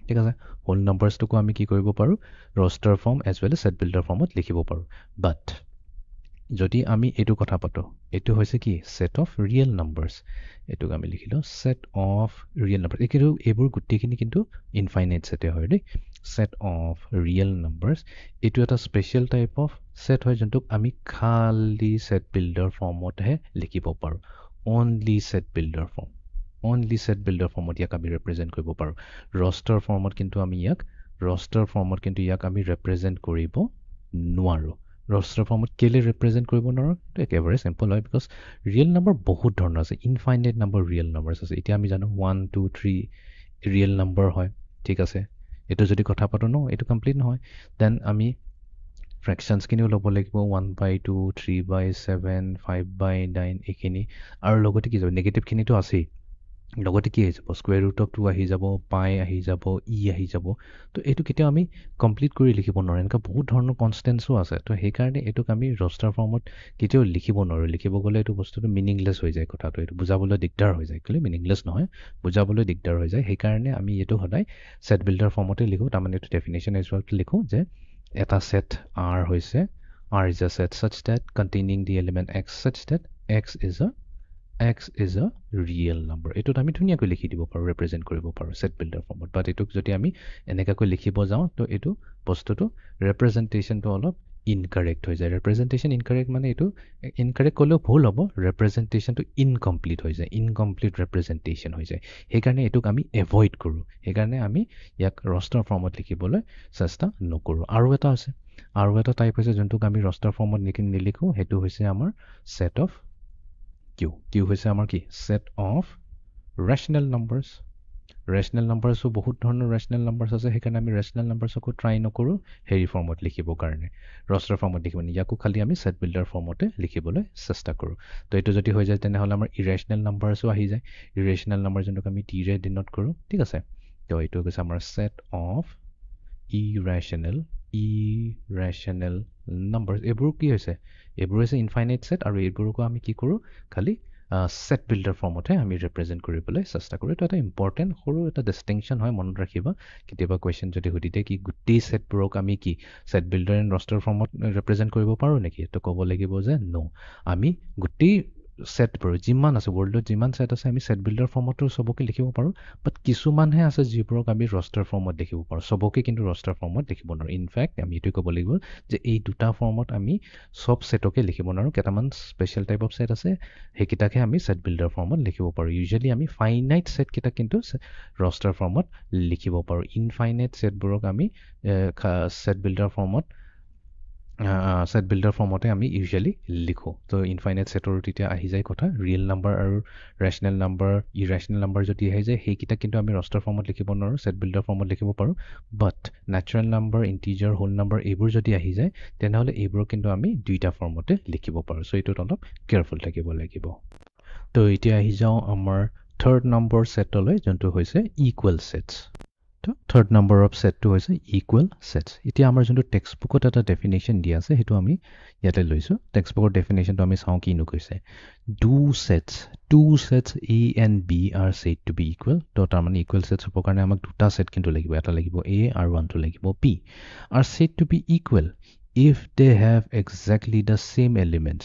ঠিক আছে হোল নাম্বাৰ্ছটোকো আমি কি কৰিব পাৰোঁ roster form as well as set builder ফৰ্মত লিখিব পাৰোঁ বাট যদি আমি এইটো কথা পাতোঁ এইটো হৈছে কি সেট অফ ৰিয়েল নাম্বাৰ্ছ এইটোক আমি লিখিলোঁ সেট অফ ৰিয়েল নাম্বাৰ এইবোৰ গোটেইখিনি কিন্তু ইনফাইনাইট সেটে হয় দেই সেট অফ ৰিয়েল নাম্বাৰ্ছ এইটো এটা স্পেচিয়েল টাইপ অফ সেট হয় যোনটোক আমি খালি সেট বিল্ডাৰ ফৰ্মতহে লিখিব পাৰোঁ অনলি সেট বিল্ডাৰ ফৰ্মত ইয়াক আমি ৰিপ্ৰেজেণ্ট কৰিব পাৰোঁ ৰষ্টাৰ ফৰ্মত কিন্তু ইয়াক আমি ৰিপ্ৰেজেণ্ট কৰিব নোৱাৰোঁ ৰষ্টাৰ ফৰ্মত কেলৈ ৰিপ্ৰেজেণ্ট কৰিব নোৱাৰোঁ এইটো একেবাৰে চিম্পল হয় বিকজ ৰিয়েল নাম্বাৰ বহুত ধৰণৰ আছে ইনফাইনাইট নাম্বাৰ ৰিয়েল নাম্বাৰ্ছ আছে এতিয়া আমি জানো 1 2 3 ৰিয়েল নাম্বাৰ হয় ঠিক আছে এইটো যদি কথা পাতোঁ ন এইটো কমপ্লিট নহয় দেন আমি ফ্ৰেকশ্যনছখিনিও ল'ব লাগিব 1/2 3/7 5/9 এইখিনি আৰু লগতে কি যাব নেগেটিভখিনিতো আছেই লগতে কি আহি যাব স্কুৱেৰ ৰুট অফ 2 আহি যাব পাই আহি যাব আহি যাব তো এইটো কেতিয়াও আমি কমপ্লিট কৰি লিখিব নোৱাৰোঁ এনেকুৱা বহুত ধৰণৰ কনষ্টেণ্টছো আছে তো সেইকাৰণে এইটোক আমি ৰষ্টাৰ ফৰ্মত কেতিয়াও লিখিব নোৱাৰোঁ লিখিব গ'লে এইটো বস্তুটো মিনিংলেছ হৈ যায় কথাটো এইটো বুজাবলৈ দিগদাৰ হৈ যায় কেলৈ মিনিংলেছ নহয় বুজাবলৈ দিগদাৰ হৈ যায় সেইকাৰণে আমি এইটো সদায় সেট বিল্ডাৰ ফৰ্মতে লিখোঁ তাৰমানে এইটো ডেফিনেশ্যন হিচাপে লিখোঁ যে এটা সেট R হৈছে R is a set such that containing the element X such that X is a real number এইটোত আমি ধুনীয়াকৈ লিখি দিব পাৰোঁ ৰিপ্ৰেজেণ্ট কৰিব পাৰোঁ সেট বিল্ডাৰ ফৰ্মত বাট এইটোক যদি আমি এনেকুৱাকৈ লিখিব যাওঁ তো এইটো বস্তুটো ৰিপ্ৰেজেণ্টেশ্যনটো অলপ ইনকাৰেক্ট হৈ যায় ৰিপ্ৰেজেণ্টেশ্যন ইনকাৰেক্ট মানে এইটো ইনকাৰেক্ট ক'লেও ভুল হ'ব ৰিপ্ৰেজেণ্টেশ্যনটো ইনকমপ্লিট হৈ যায় ইনকমপ্লিট ৰিপ্ৰেজেণ্টেশ্যন হৈ যায় সেইকাৰণে এইটোক আমি এভইড কৰোঁ সেইকাৰণে আমি ইয়াক ৰষ্টাৰ ফৰ্মত লিখিবলৈ চেষ্টা নকৰোঁ আৰু এটা টাইপ হৈছে যোনটোক আমি ৰষ্টাৰ ফৰ্মত নিলিখোঁ সেইটো হৈছে আমাৰ সেট অফ কিউ হৈছে আমাৰ কি সেট অফ ৰেচনেল নাম্বাৰ্ছো বহুত ধৰণৰ ৰেচনেল নাম্বাৰ্ছ আছে সেইকাৰণে আমি ৰেচনেল নাম্বাৰ্ছকো ট্ৰাই নকৰোঁ হেৰি ফৰ্মত লিখিবৰ কাৰণে ৰষ্টাৰ ফৰ্মত লিখিব ইয়াকো খালি আমি সেট বিল্ডাৰ ফৰ্মতে লিখিবলৈ চেষ্টা কৰোঁ তো এইটো যদি হৈ যায় তেনেহ'লে আমাৰ ইৰেচনেল নাম্বাৰ্ছো আহি যায় ইৰেচনেল নাম্বাৰ যোনটোক আমি টিৰে ডিন'ট কৰোঁ ঠিক আছে তো এইটো হৈছে আমাৰ সেট অফ ইৰেচনেল নাম্বাৰ্ছ এইবোৰ কি হৈছে এইবোৰ হৈছে ইনফাইনাইট সেট আৰু এইবোৰকো আমি কি কৰোঁ খালি সেট বিল্ডাৰ ফৰ্মতহে আমি ৰিপ্ৰেজেণ্ট কৰিবলৈ চেষ্টা কৰোঁ এইটো এটা ইম্পৰ্টেণ্ট সৰু এটা ডিষ্টিংশ্যন হয় মনত ৰাখিবা কেতিয়াবা কুৱেশ্যন যদি সুধি দিয়ে কি গোটেই সেটবোৰক আমি কি সেট বিল্ডাৰ এণ্ড ৰষ্টাৰ ফৰ্মত ৰিপ্ৰেজেণ্ট কৰিব পাৰোঁ নেকি তো ক'ব লাগিব যে ন আমি গোটেই সেটবোৰ যিমান আছে ৱৰ্ল্ডত যিমান সেট আছে আমি সেট বিল্ডাৰ ফৰ্মতো সবকে লিখিব পাৰোঁ বাট কিছুমানহে আছে যিবোৰক আমি ৰষ্টাৰ ফৰ্মত লিখিব পাৰোঁ সবকে কিন্তু ৰষ্টাৰ ফৰ্মত লিখিব নোৱাৰোঁ ইনফেক্ট আমি এইটোৱে ক'ব লাগিব যে এই দুটা ফৰ্মত আমি সব সেটকে লিখিব নোৱাৰোঁ কেইটামান স্পেচিয়েল টাইপ অফ সেট আছে সেইকেইটাকহে আমি সেট বিল্ডাৰ ফৰ্মত লিখিব পাৰোঁ ইউজুৱেলি আমি ফাইনাইট সেটকেইটা কিন্তু ৰষ্টাৰ ফৰ্মত লিখিব পাৰোঁ ইনফাইনাইট সেটবোৰক আমি সেট বিল্ডাৰ ফৰ্মতে আমি ইউজুৱেলি লিখোঁ তো ইনফাইনাইট সেটৰ তেতিয়া আহি যায় কথা ৰিয়েল নাম্বাৰ আৰু ৰেচনেল নাম্বাৰ ইৰেচনেল নাম্বাৰ যদি আহি যায় সেইকেইটা কিন্তু আমি ৰষ্টাৰ ফৰ্মত লিখিব নোৱাৰোঁ সেট বিল্ডাৰ ফৰ্মত লিখিব পাৰোঁ but natural number integer whole number এইবোৰ যদি আহি যায় তেনেহ'লে এইবোৰক কিন্তু আমি দুইটা ফৰ্মতে লিখিব পাৰোঁ চ' এইটোত অলপ কেয়াৰফুল থাকিব লাগিব তো এতিয়া আহি যাওঁ আমাৰ থাৰ্ড নম্বৰ সেটলৈ যোনটো হৈছে ইকুৱেল সেটছ তো থাৰ্ড নম্বৰ অফ সেটটো হৈছে ইকুৱেল সেটছ এতিয়া আমাৰ যোনটো টেক্সট বুকত এটা ডেফিনেশ্যন দিয়া আছে সেইটো আমি ইয়াতে লৈছোঁ টেক্সট বুকৰ ডেফিনেশ্যনটো আমি চাওঁ কিনো কৈছে two sets A and B are said to be equal তো তাৰমানে ইকুৱেল সেটছ হ'বৰ কাৰণে আমাক দুটা সেট কিন্তু লাগিব এটা লাগিব A আৰু আনটো লাগিব B are said to be equal if they have exactly the same elements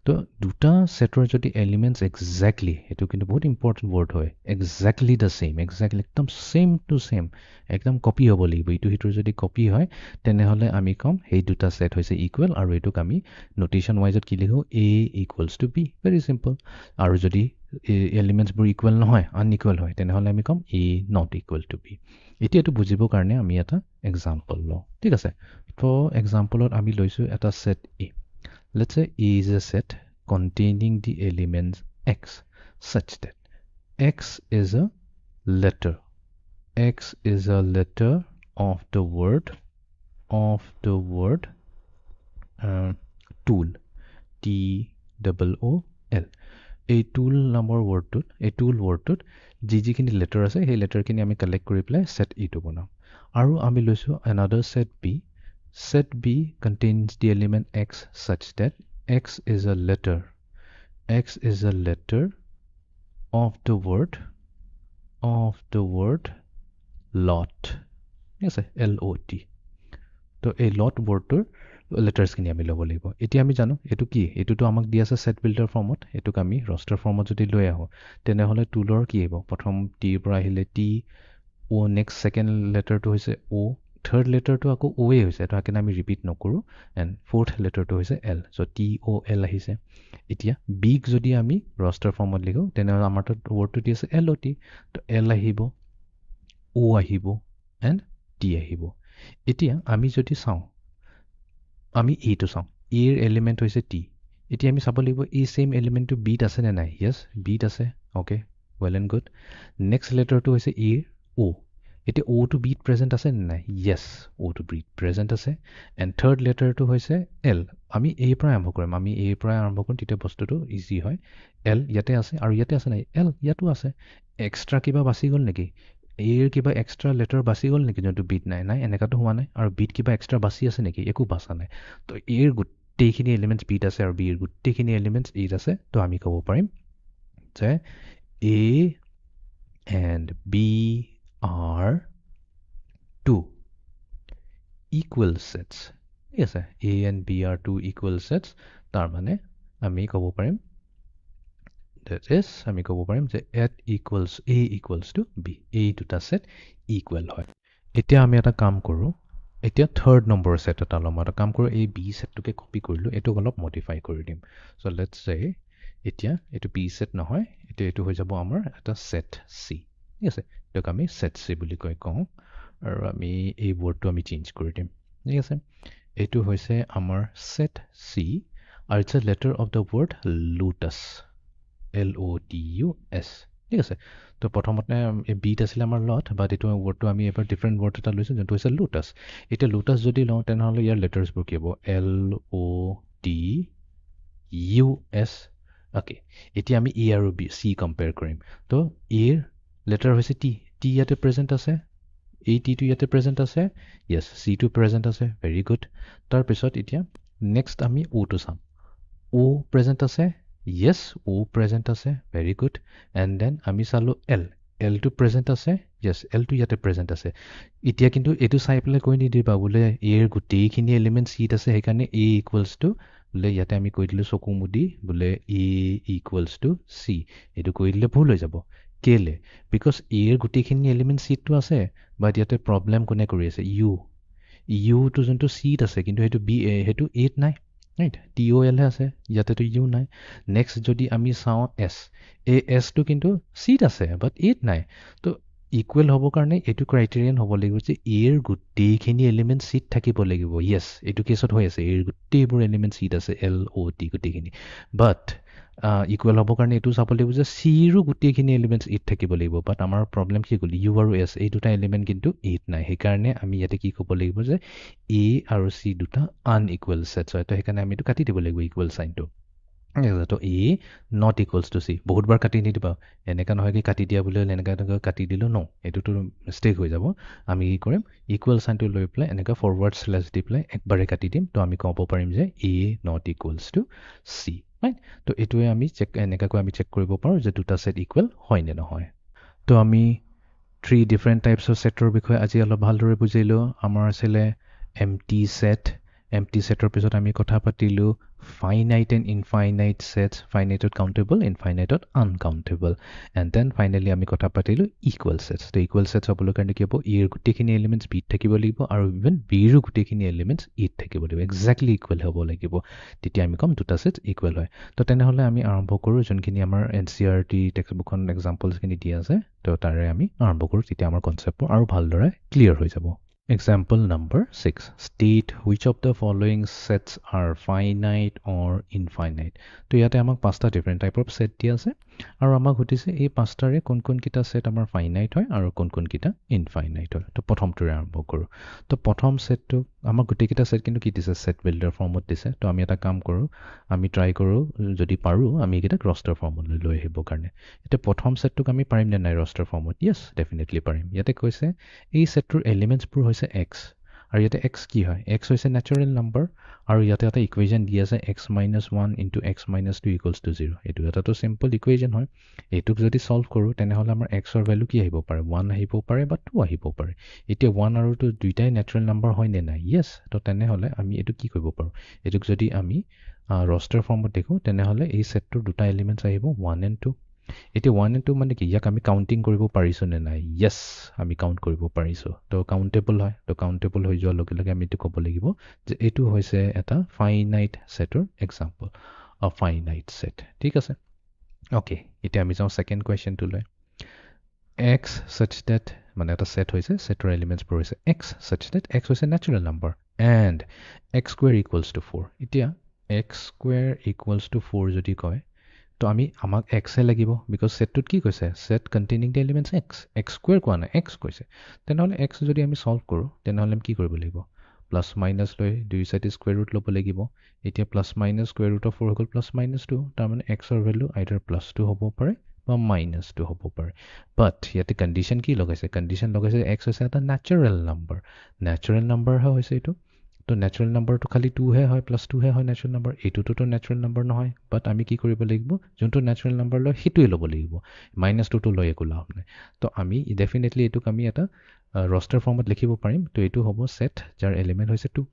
তো দুটা সেটৰ যদি এলিমেণ্টছ এক্সেক্টলি এইটো কিন্তু বহুত ইম্পৰ্টেণ্ট ৱৰ্ড হয় এক্সেক্টলি দ্য ছেম এক্সেক্টলি একদম ছেম টু ছেম একদম কপি হ'ব লাগিব ইটো সিটোৰ যদি কপি হয় তেনেহ'লে আমি ক'ম সেই দুটা সেট হৈছে ইকুৱেল আৰু এইটোক আমি নোটেশ্যন ৱাইজত কি লিখোঁ A equals to B very simple আৰু যদি এলিমেণ্টছবোৰ ইকুৱেল নহয় আনইকুৱেল হয় তেনেহ'লে আমি ক'ম A not equal to B এতিয়া এইটো বুজিবৰ কাৰণে আমি এটা এক্সাম্পল লওঁ ঠিক আছে তো এক্সাম্পলত আমি লৈছোঁ এটা set A let's say A is a set containing the elements X such that X is a letter of the word tool TOOL এই টুল নামৰ ৱৰ্ডটোত এই টুল ৱৰ্ডটোত যিখিনি লেটাৰ আছে সেই লেটাৰখিনি আমি কালেক্ট কৰি পেলাই সেট ইটো বনাম আৰু আমি লৈছোঁ another set B contains the element X such that X is a letter of the word lot yes LOT তো এই lot wordটোৰ লেটাৰ্ছখিনি আমি ল'ব লাগিব এতিয়া আমি জানো এইটো কি এইটোতো আমাক দিয়া আছে সেট বিল্ডাৰ ফৰ্মত এইটোক আমি ৰষ্টাৰ ফৰ্মত যদি লৈ আহোঁ তেনেহ'লে টুলৰ কি আহিব প্ৰথম টিৰ পৰা আহিলে টি অ' নেক্সট ছেকেণ্ড লেটাৰটো হৈছে অ' থাৰ্ড লেটাৰটো আকৌ অ'য়ে হৈছে এইটো সেইকাৰণে আমি ৰিপিট নকৰোঁ এণ্ড ফ'ৰ্থ লেটাৰটো হৈছে এল চ' TOL আহিছে এতিয়া বিক যদি আমি ৰষ্টাৰ ফৰ্মত লিখোঁ তেনেহ'লে আমাৰ তাত ৱৰ্ডটো দি আছে LOT তো এল আহিব অ' আহিব এণ্ড টি আহিব এতিয়া আমি যদি চাওঁ আমি এইটো চাওঁ এৰ এলিমেণ্ট হৈছে টি এতিয়া আমি চাব লাগিব এই ছেইম এলিমেণ্টটো বিত আছে নে নাই য়েছ বিত আছে okay well and good next লেটাৰটো হৈছে এৰ অ' এতিয়া অ'টো বিত প্ৰেজেণ্ট আছে নে নাই য়েছ অ'টো বিত প্ৰেজেণ্ট আছে এণ্ড থাৰ্ড লেটাৰটো হৈছে এল আমি এৰ পৰা আৰম্ভ কৰিম তেতিয়া বস্তুটো ইজি হয় এল ইয়াতে আছে আৰু ইয়াতে আছে নাই এল ইয়াতো আছে এক্সট্ৰা কিবা বাচি গ'ল নেকি এৰ কিবা এক্সট্ৰা লেটাৰ বাচি গ'ল নেকি যোনটো বিট নাই এনেকুৱাতো হোৱা নাই আৰু বিট কিবা এক্সট্ৰা বাচি আছে নেকি একো বাচা নাই তো এৰ গোটেইখিনি এলিমেণ্টছ বিট আছে আৰু বিৰ গোটেইখিনি এলিমেণ্টছ এইট আছে তো আমি ক'ব পাৰিম যে A and B are two equal sets ঠিক আছে A and B are two equal sets তাৰ মানে আমি ক'ব পাৰিম আমি ক'ব পাৰিম যে A equals to B এই দুটা সেট ইকুৱেল হয় এতিয়া আমি এটা কাম কৰোঁ এতিয়া থাৰ্ড নম্বৰ সেট এটা ল'ম এটা কাম কৰোঁ এই বি সেটটোকে কপি কৰিলোঁ এইটোক অলপ মডিফাই কৰি দিম চ' লেটছ চে এতিয়া এইটো বি সেট নহয় এতিয়া এইটো হৈ যাব আমাৰ এটা সেট চি ঠিক আছে এইটোক আমি সেট চি বুলি কওঁ আৰু আমি এই ৱৰ্ডটো আমি চেঞ্জ কৰি দিম ঠিক আছে এইটো হৈছে আমাৰ সেট চি আৰু it's a letter of the word lotus LOTUS ঠিক আছে তো প্ৰথমতে বিট আছিলে আমাৰ লট বাট এইটো ৱৰ্ডটো আমি এবাৰ ডিফাৰেণ্ট ৱৰ্ড এটা লৈছোঁ যোনটো হৈছে লোটাছ এতিয়া লোটাছ যদি লওঁ তেনেহ'লে ইয়াৰ লেটাৰ্ছবোৰ কি হ'ব LOTUS অ'কে এতিয়া আমি এ আৰু বি চি কম্পেয়াৰ কৰিম তো এৰ লেটাৰ হৈছে টি ইয়াতে প্ৰেজেণ্ট আছে এই টিটো ইয়াতে প্ৰেজেণ্ট আছে য়েছ চিটো প্ৰেজেণ্ট আছে ভেৰি গুড তাৰপিছত এতিয়া নেক্সট আমি অ'টো চাম অ' প্ৰেজেণ্ট আছে য়েছ অ' প্ৰেজেণ্ট আছে ভেৰি গুড এণ্ড দেন আমি চালোঁ এলটো প্ৰেজেণ্ট আছে য়েছ এলটো ইয়াতে প্ৰেজেণ্ট আছে এতিয়া কিন্তু এইটো চাই পেলাই কৈ নিদিবা বোলে এৰ গোটেইখিনি এলিমেণ্ট চিত আছে সেইকাৰণে A equals to বোলে ইয়াতে আমি কৈ দিলোঁ চকু মুদি বোলে A equals to C এইটো কৈ দিলে ভুল হৈ যাব কেলে বিকজ A ৰ গোটেইখিনি এলিমেণ্ট চিটটো আছে বাট ইয়াতে প্ৰব্লেম কোনে কৰি আছে ইউটো যোনটো চিট আছে কিন্তু সেইটো সেইটো এত নাই ৰাইট TOL হে আছে ইয়াতেতো ইউ নাই নেক্সট যদি আমি চাওঁ এছ এই এছটো কিন্তু চিট আছে বাট এত নাই তো ইকুৱেল হ'বৰ কাৰণে এইটো ক্ৰাইটেৰিয়ান হ'ব লাগিব যে এৰ গোটেইখিনি এলিমেণ্ট চিট থাকিব লাগিব য়েছ এইটো কেছত হৈ আছে এৰ গোটেইবোৰ এলিমেণ্ট চিট আছে LOT গোটেইখিনি বাট ইকুৱেল হ'বৰ কাৰণে এইটো চাব লাগিব যে চিৰো গোটেইখিনি এলিমেণ্টছ এইট থাকিব লাগিব বাট আমাৰ প্ৰব্লেম কি গ'ল ইউ আৰু এছ এই দুটা এলিমেণ্ট কিন্তু এইট নাই সেইকাৰণে আমি ইয়াতে কি ক'ব লাগিব যে A আৰু C দুটা আনইকুৱেল ছেটছ হয় তো সেইকাৰণে আমি এইটো কাটি দিব লাগিব ইকুৱেল চাইনটো তো A not equals to C বহুতবাৰ কাটি নিদিবা এনেকুৱা নহয় কি কাটি দিয়া বুলি এনেকৈ কাটি দিলোঁ ন এইটোতো মিষ্টেক হৈ যাব আমি কি কৰিম ইকুৱেল চাইনটো লৈ পেলাই এনেকৈ ফৰৱাৰ্ড শ্লেছ দি পেলাই একবাৰে কাটি দিম তো আমি ক'ব পাৰিম যে A not equals to C right তো এইটোৱে আমি এনেকুৱাকৈ আমি চেক কৰিব পাৰোঁ যে দুটা ছেট ইকুৱেল হয় নে নহয় তো আমি 3 ডিফাৰেণ্ট টাইপছৰ ছেটৰ বিষয়ে আজি অলপ ভালদৰে বুজিলোঁ আমাৰ আছিলে এমটি ছেটৰ পিছত আমি কথা পাতিলোঁ ফাইনাইট এণ্ড ইনফাইনাইট ছেটছ ফাইনাইটত কাউণ্টেবল ইনফাইনাইটত আনকাউণ্টেবল এণ্ড দেন ফাইনেলি আমি কথা পাতিলোঁ ইকুৱেল ছেটছ তো ইকুৱেল ছেটছ হ'বলৈ কাৰণে কি হ'ব এৰ গোটেইখিনি এলিমেণ্টছ বিত থাকিব লাগিব আৰু ইভেন বিৰো গোটেইখিনি এলিমেণ্টছ ইত থাকিব লাগিব এক্সেক্টলি ইকুৱেল হ'ব লাগিব তেতিয়া আমি ক'ম দুটা ছেটছ ইকুৱেল হয় তো তেনেহ'লে আমি আৰম্ভ কৰোঁ যোনখিনি আমাৰ NCERT টেক্সটবুকখন এক্সাম্পলছখিনি দিয়া আছে তো তাৰে আমি আৰম্ভ কৰোঁ তেতিয়া আমাৰ কনচেপ্টবোৰ আৰু ভালদৰে ক্লিয়াৰ হৈ যাব Example number 6. State which of the following sets are finite or infinite. তো ইয়াতে আমাক পাঁচটা ডিফাৰেণ্ট টাইপৰ ছেট দিয়া আছে আৰু আমাক সুধিছে এই পাঁচটাৰে কোনকেইটা ছেট আমাৰ ফাইনাইট হয় আৰু কোনকেইটা ইনফাইনাইট হয় তো প্ৰথমটোৰে আৰম্ভ কৰোঁ তো প্ৰথম ছেটটো আমাক গোটেইকেইটা ছেট কিন্তু কি দিছে ছেট বিল্ডাৰ ফৰ্মত দিছে তো আমি এটা কাম কৰোঁ আমি ট্ৰাই কৰোঁ যদি পাৰোঁ আমি এইকেইটাক ৰষ্টাৰ ফৰ্মলৈ লৈ আহিবৰ কাৰণে এতিয়া প্ৰথম ছেটটোক আমি পাৰিম নে নাই ৰষ্টাৰ ফৰ্মত য়েছ ডেফিনেটলি পাৰিম ইয়াতে কৈছে এই ছেটটোৰ এলিমেণ্টছবোৰ হৈছে এক্স আৰু ইয়াতে এক্স কি হয় এক্স হৈছে নেচাৰেল নাম্বাৰ আৰু ইয়াতে এটা ইকুৱেশ্যন দি আছে x - 1 into x - 2 equals to 0 এইটো এটাতো চিম্পল ইকুৱেশ্যন হয় এইটোক যদি ছল্ভ কৰোঁ তেনেহ'লে আমাৰ এক্সৰ ভেলু কি আহিব পাৰে 1 আহিব পাৰে বা 2 আহিব পাৰে এতিয়া 1 আৰু 2 দুইটাই নেচাৰেল নাম্বাৰ হয় নে নাই য়েছ তো তেনেহ'লে আমি এইটো কি কৰিব পাৰোঁ এইটোক যদি আমি ৰষ্টাৰ ফৰ্মত দেখোঁ তেনেহ'লে এই ছেটটোৰ দুটা এলিমেণ্টছ আহিব 1 and 2 এতিয়া 1 and 2 মানে কি ইয়াক আমি কাউণ্টিং কৰিব পাৰিছোঁ নে নাই য়েছ আমি কাউণ্ট কৰিব পাৰিছোঁ তো কাউণ্টেবল হয় তো কাউণ্টেবল হৈ যোৱাৰ লগে লগে আমি এইটো ক'ব লাগিব যে এইটো হৈছে এটা ফাইনাইট ছেটৰ এক্সাম্পল ফাইনাইট ছেট ঠিক আছে অ'কে এতিয়া আমি যাওঁ ছেকেণ্ড কুৱেশ্যনটোলৈ এক্স ছাচ ডেট মানে এটা ছেট হৈছে ছেটৰ এলিমেণ্টছবোৰ হৈছে এক্স ছাচ ডেট এক্স হৈছে natural number and x square equals to 4 এতিয়া এক্স স্কুৱেৰ ইকুৱেলছ টু 4 যদি কয় তো আমাক এক্সহে লাগিব বিকজ ছেটটোত কি কৈছে set containing the elements x square কোৱা নাই এক্স কৈছে তেনেহ'লে এক্স যদি আমি ছল্ভ কৰোঁ তেনেহ'লে আমি কি কৰিব লাগিব প্লাছ মাইনাছ লৈ দুই চাইডে স্কুৱেৰ ৰুট ল'ব লাগিব এতিয়া plus minus square root of 4 হৈ গ'ল প্লাছ মাইনাছ 2 তাৰমানে এক্সৰ ভেলু আইদাৰ প্লাছ 2 হ'ব পাৰে বা মাইনাছ 2 হ'ব পাৰে বাট ইয়াতে কণ্ডিশ্যন কি লগাইছে কণ্ডিশ্যন লগাইছে এক্স হৈছে এটা নেচাৰেল নাম্বাৰহে হৈছে এইটো তো নেচাৰেল নাম্বাৰটো খালি 2হে হয় প্লাছ 2হে হয় নেচাৰেল নাম্বাৰ এইটোতো নেচাৰেল নাম্বাৰ নহয় বাট আমি কি কৰিব লাগিব যোনটো নেচাৰেল নাম্বাৰ লয় সেইটোৱে ল'ব লাগিব মাইনাছ 2টো লৈ একো লাভ নাই তো আমি ডেফিনেটলি এইটোক আমি এটা ৰষ্টাৰ ফৰ্মত লিখিব পাৰিম তো এইটো হ'ব ছেট যাৰ এলিমেণ্ট হৈছে 2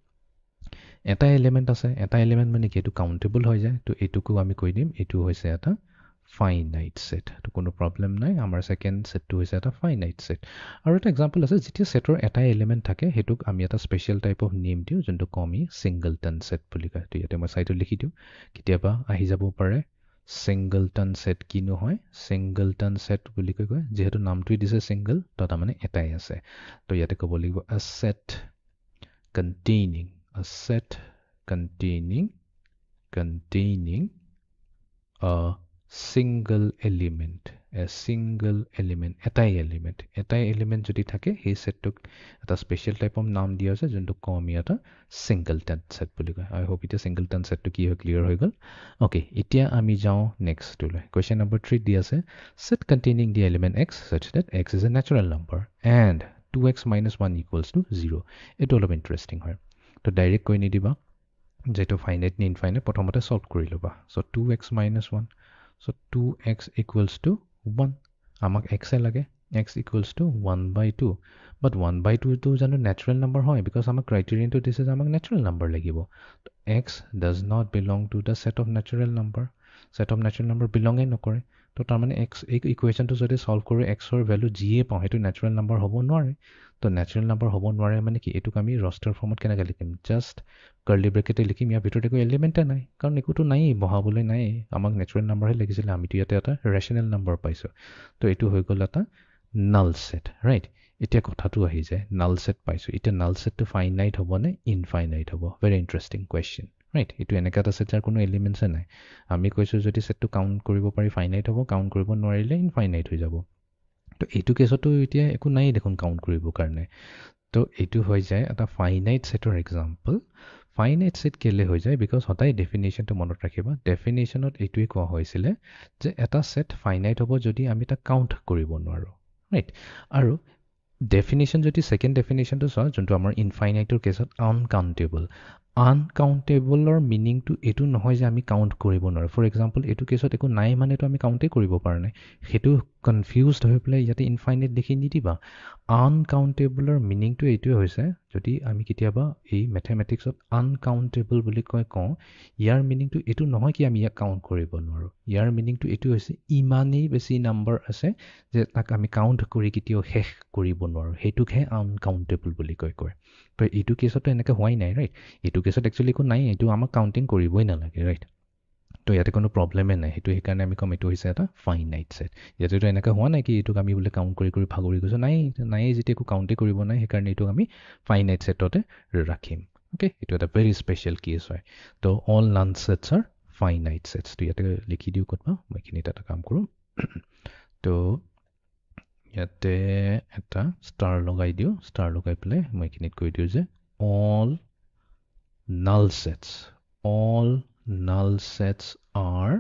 এটা এলিমেণ্ট আছে এটা এলিমেণ্ট মানে কি এইটো কাউণ্টেবল হৈ যায় তো এইটোকো আমি কৈ দিম এইটো হৈছে এটা ফাইনাইট ছেট তো কোনো প্ৰব্লেম নাই আমাৰ ছেকেণ্ড ছেটটো হৈছে এটা ফাইনাইট ছেট আৰু এটা এক্সাম্পল আছে যেতিয়া ছেটৰ এটা এলিমেণ্ট থাকে সেইটোক আমি এটা স্পেচিয়েল টাইপ অফ নেম দিওঁ যোনটো আমি ছিংগলটন ছেট বুলি কয় তো ইয়াতে মই চাইডত লিখি দিওঁ কেতিয়াবা আহি যাব পাৰে ছিংগলটন ছেট কিনো হয় ছিংগলটন ছেট বুলি কয় যিহেতু নামটোৱে দিছে ছিংগল তো তাৰমানে এটাই আছে তো ইয়াতে ক'ব লাগিব a set containing a single element এটাই এলিমেণ্ট যদি থাকে সেই ছেটটোক এটা স্পেচিয়েল টাইপ অফ নাম দিয়া হৈছে যোনটো আমি এটা ছিংগলটন ছেট বুলি কয় আই হোপ এতিয়া ছিংগলটন ছেটটো কি হয় ক্লিয়াৰ হৈ গ'ল অ'কে এতিয়া আমি যাওঁ নেক্সটটোলৈ কুৱেশ্যন নম্বৰ 3 দি আছে set containing the element x such that x is a natural number and 2x - 1 equals to 0 এইটো অলপ ইণ্টাৰেষ্টিং হয় তো ডাইৰেক্ট কৈ নিদিবা যেটো ফাইনাইট নে ইনফাইনাইট প্ৰথমতে সলভ কৰি ল'বা so 2x - 1 so 2x equals to 1 আমাক x এ লাগে x equals to 1/2 বাট 1/2 টো জানো নেচাৰেল নাম্বাৰ হয় বিকজ আমাক ক্ৰাইটেৰিয়ানটো দিছে যে আমাক নেচাৰেল নাম্বাৰ লাগিব x does not belong to the set of natural number belongেই নকৰে তো তাৰমানে x এই ইকুৱেশ্যনটো যদি সলভ কৰোঁ xৰ ভেলু যিয়ে পাওঁ সেইটো নেচাৰেল নাম্বাৰ হ'ব নোৱাৰে তো নেচাৰেল নাম্বাৰ হ'ব নোৱাৰে মানে কি এইটোক আমি ৰষ্টাৰ ফৰ্মত কেনেকৈ লিখিম জাষ্ট কাৰ্লি ব্ৰেকেটে লিখিম ইয়াৰ ভিতৰত একো এলিমেণ্টে নাই কাৰণ একোতো নায়েই বহাবলৈ নায়েই আমাক নেচাৰেল নাম্বাৰহে লাগিছিলে আমিতো ইয়াতে এটা ৰেচনেল নাম্বাৰ পাইছোঁ তো এইটো হৈ গ'ল এটা নাল ছেট ৰাইট এতিয়া কথাটো আহি যায় নাল ছেট পাইছোঁ এতিয়া নাল ছেটটো ফাইনাইট হ'ব নে ইনফাইনাইট হ'ব ভেৰি ইণ্টাৰেষ্টিং কুৱেশ্যন ৰাইট এইটো এনেকুৱা এটা ছেট যাৰ কোনো এলিমেণ্টছে নাই আমি কৈছোঁ যদি ছেটটো কাউণ্ট কৰিব পাৰি ফাইনাইট হ'ব কাউণ্ট কৰিব নোৱাৰিলে ইনফাইনাইট হৈ যাব তো এইটো কেছতো এতিয়া একো নাই দেখোন কাউণ্ট কৰিবৰ কাৰণে তো এইটো হৈ যায় এটা ফাইনাইট ছেটৰ এক্সাম্পল ফাইনাইট ছেট কেলে হৈ যায় বিকজ সদায় ডেফিনেশ্যনটো মনত ৰাখিবা ডেফিনেশ্যনত এইটোৱে কোৱা হৈছিলে যে এটা ছেট ফাইনাইট হ'ব যদি আমি তাক কাউণ্ট কৰিব নোৱাৰোঁ ৰাইট আৰু ডেফিনেশ্যন যদি ছেকেণ্ড ডেফিনেশ্যনটো চোৱা যোনটো আমাৰ ইনফাইনাইটৰ কেছত আনকাউণ্টেবলৰ মিনিংটো এইটো নহয় যে আমি কাউণ্ট কৰিব নোৱাৰোঁ ফৰ এক্সাম্পল এইটো কেছত একো নাই মানেতো আমি কাউণ্টেই কৰিব পৰা নাই সেইটো কনফিউজড হৈ পেলাই ইয়াতে ইনফাইনাইট দেখি নিদিবা আনকাউণ্টেবলৰ মিনিংটো এইটোৱে হৈছে যদি আমি কেতিয়াবা এই মেথেমেটিক্সত আনকাউণ্টেবল বুলি কওঁ ইয়াৰ মিনিংটো এইটো নহয় কি আমি ইয়াক কাউণ্ট কৰিব নোৱাৰোঁ ইয়াৰ মিনিংটো এইটো হৈছে ইমানেই বেছি নাম্বাৰ আছে যে তাক আমি কাউণ্ট কৰি কেতিয়াও শেষ কৰিব নোৱাৰোঁ সেইটোকহে আনকাউণ্টেবল বুলি কয় তো এইটো কেছতো এনেকৈ হোৱাই নাই ৰাইট এইটো কেছত একচুৱেলি একো নাই এইটো আমাক কাউণ্টিং কৰিবই নালাগে ৰাইট তো ইয়াতে কোনো প্ৰব্লেমেই নাই সেইটো সেইকাৰণে আমি ক'ম এইটো হৈছে এটা ফাইনাইট ছেট ইয়াতেতো এনেকৈ হোৱা নাই কি এইটোক আমি বোলে কাউণ্ট কৰি ভাগৰি গৈছোঁ নায়েই যেতিয়া একো কাউণ্টেই কৰিব নাই সেইকাৰণে এইটোক আমি ফাইনাইট ছেটতে ৰাখিম অ'কে এইটো এটা ভেৰি স্পেচিয়েল কেছ হয় তো অল নান ছেটছ আৰ ফাইনাইট ছেটছ তো ইয়াতে লিখি দিওঁ ক'তবা মই এইখিনিত এটা কাম কৰোঁ তো ইয়াতে এটা ষ্টাৰ লগাই দিওঁ ষ্টাৰ লগাই পেলাই মই এইখিনিত কৈ দিওঁ যে all null sets are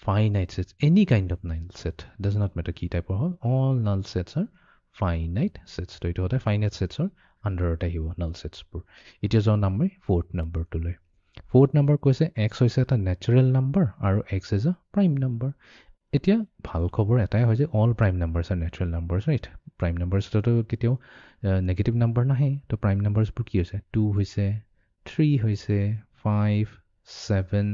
finite sets any kind of null set does not matter কি টাইপৰ হয় all null sets are finite sets তো এইটো হতে finite sets ৰ আন্ডাৰত আহিব null sets বোৰ এতিয়া যাওঁ নাম মই fourth number টোলৈ fourth number কৈছে x হৈছে এটা natural number আৰু x is a prime number এতিয়া ভাল খবৰ এটাই হয় যে all prime numbers are natural numbers right prime numbers তো কেতিয়াও নেগেটিভ নাম্বাৰ নাহে তো প্ৰাইম নাম্বাৰছবোৰ কি হৈছে 2 হৈছে 3 হৈছে 5 7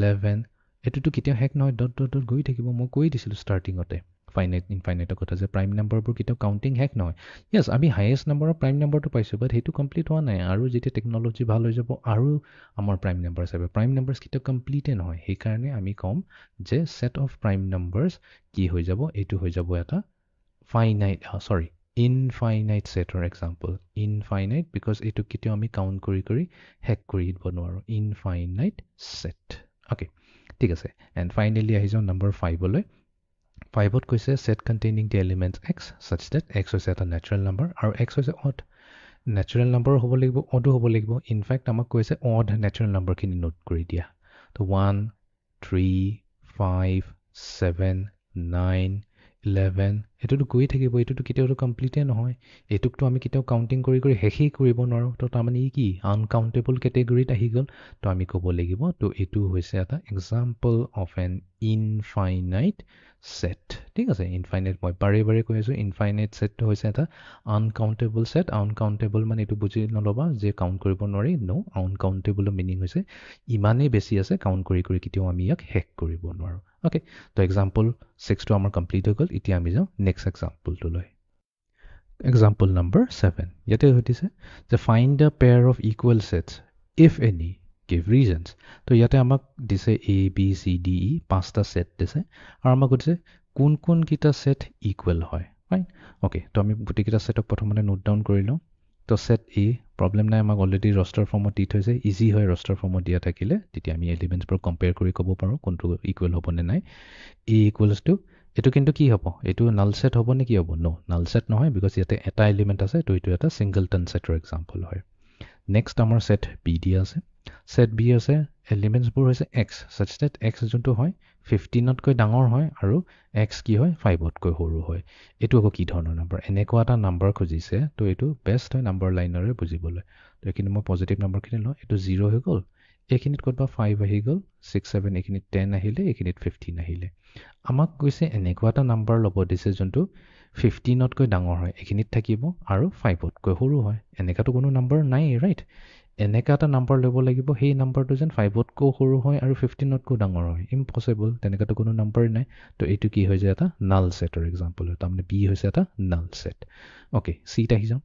11 এইটোতো কেতিয়াও হেক নহয় ডট ডট ডট গৈ থাকিব মই কৈ দিছিলোঁ ষ্টাৰ্টিঙতে ফাইনাইট ইনফাইনাইটৰ কথা যে প্ৰাইম নাম্বাৰবোৰ কেতিয়াও কাউণ্টিং হেক নহয় য়েছ আমি হায়েষ্ট নাম্বাৰৰ প্ৰাইম নাম্বাৰটো পাইছোঁ বাট সেইটো কমপ্লিট হোৱা নাই আৰু যেতিয়া টেকন'লজি ভাল হৈ যাব আৰু আমাৰ প্ৰাইম নাম্বাৰছ আহিব প্ৰাইম নাম্বাৰছ কেতিয়াও কমপ্লিটেই নহয় সেইকাৰণে আমি ক'ম যে ছেট অফ প্ৰাইম নাম্বাৰছ কি হৈ যাব এইটো হৈ যাব এটা ইনফাইনাইট ছেটৰ এক্সাম্পল ইনফাইনাইট বিকজ এইটো কেতিয়াও আমি কাউণ্ট কৰি হেক কৰি দিব নোৱাৰোঁ ইনফাইনাইট ছেট অ'কে ঠিক আছে এণ্ড ফাইনেলি আহি যাওঁ নম্বৰ 5লৈ 5ত কৈছে set containing the elements x such that x হৈছে এটা নেচাৰেল নাম্বাৰ আৰু এক্স হৈছে অড নেচাৰেল নাম্বাৰ হ'ব লাগিব অডো হ'ব লাগিব ইনফেক্ট আমাক কৈছে অড নেচাৰেল নাম্বাৰখিনি নোট কৰি দিয়া তো 1 3 5 7 9 11 এইটোতো গৈয়ে থাকিব এইটোতো কেতিয়াওতো কমপ্লিটেই নহয় এইটোকতো আমি কেতিয়াও কাউণ্টিং কৰি শেষেই কৰিব নোৱাৰোঁ তো তাৰমানে ই কি আনকাউণ্টেবল কেটেগৰীত আহি গ'ল তো আমি ক'ব লাগিব তো এইটো হৈছে এটা example of an infinite set ঠিক আছে ইনফাইনাইট মই বাৰে কৈ আছোঁ ইনফাইনাইট ছেটটো হৈছে এটা আনকাউণ্টেবল ছেট আনকাউণ্টেবল মানে এইটো বুজি নল'বা যে কাউণ্ট কৰিব নোৱাৰি আনকাউণ্টেবলৰ মিনিং হৈছে ইমানেই বেছি আছে কাউণ্ট কৰি কেতিয়াও আমি ইয়াক শেষ কৰিব নোৱাৰোঁ অ'কে তো এক্সাম্পল 6টো আমাৰ কমপ্লিট হৈ গ'ল এতিয়া আমি যাওঁ নেক্সট এক্সাম্পলটোলৈ এক্সাম্পল নম্বৰ 7 ইয়াতে সুধিছে যে find the pair of equal sets if any give reasons তো ইয়াতে আমাক দিছে A B C D E 5টা ছেট দিছে আৰু আমাক সুধিছে কোনকেইটা ছেট ইকুৱেল হয় ফাইন অ'কে তো আমি গোটেইকেইটা ছেটক প্ৰথমতে নোট ডাউন কৰি লওঁ তো ছেট এ প্ৰব্লেম নাই আমাক অলৰেডি ৰষ্টাৰ ফৰ্মত দি থৈছে ইজি হয় ৰষ্টাৰ ফৰ্মত দিয়া থাকিলে তেতিয়া আমি এলিমেণ্টছবোৰ কম্পেয়াৰ কৰি ক'ব পাৰোঁ কোনটো ইকুৱেল হ'ব নে নাই এ ইকুৱেলছ টু এইটো কিন্তু কি হ'ব এইটো নাল ছেট হ'ব নে কি হ'ব নাল ছেট নহয় বিকজ ইয়াতে এটা এলিমেণ্ট আছে তো এইটো এটা ছিংগলটন ছেটৰ এক্সাম্পল হয় নেক্সট আমাৰ ছেট বি দিয়া আছে ছেট বি আছে এলিমেণ্টছবোৰ হৈছে এক্স ছাচ ডেট এক্স যোনটো হয় 15তকৈ ডাঙৰ হয় আৰু এক্স কি হয় 5তকৈ সৰু হয় এইটো আকৌ কি ধৰণৰ নাম্বাৰ এনেকুৱা এটা নাম্বাৰ খুজিছে তো এইটো বেষ্ট হয় নাম্বাৰ লাইনৰে বুজিবলৈ তো এইখিনি মই পজিটিভ নাম্বাৰখিনি লওঁ এইটো 0 হৈ গ'ল এইখিনিত ক'তবা 5 আহি গ'ল 6 7 এইখিনিত 10 আহিলে এইখিনিত 15 আহিলে আমাক কৈছে এনেকুৱা এটা নাম্বাৰ ল'ব দিছে যোনটো 15তকৈ ডাঙৰ হয় এইখিনিত থাকিব আৰু 5তকৈ সৰু হয় এনেকাটো কোনো নাম্বাৰ নাই ৰাইট এনেকা এটা নাম্বাৰ ল'ব লাগিব সেই নাম্বাৰটো যেন 5তকৈ সৰু হয় আৰু 15তকৈ ডাঙৰ হয় ইম্পসিবল তেনেকাটো কোনো নাম্বাৰ নাই তো এইটো কি হৈ যায় এটা নাল সেটৰ এক্সাম্পল তাৰমানে বি হৈছে এটা নাল সেট ওকে সিত আহি যাওঁ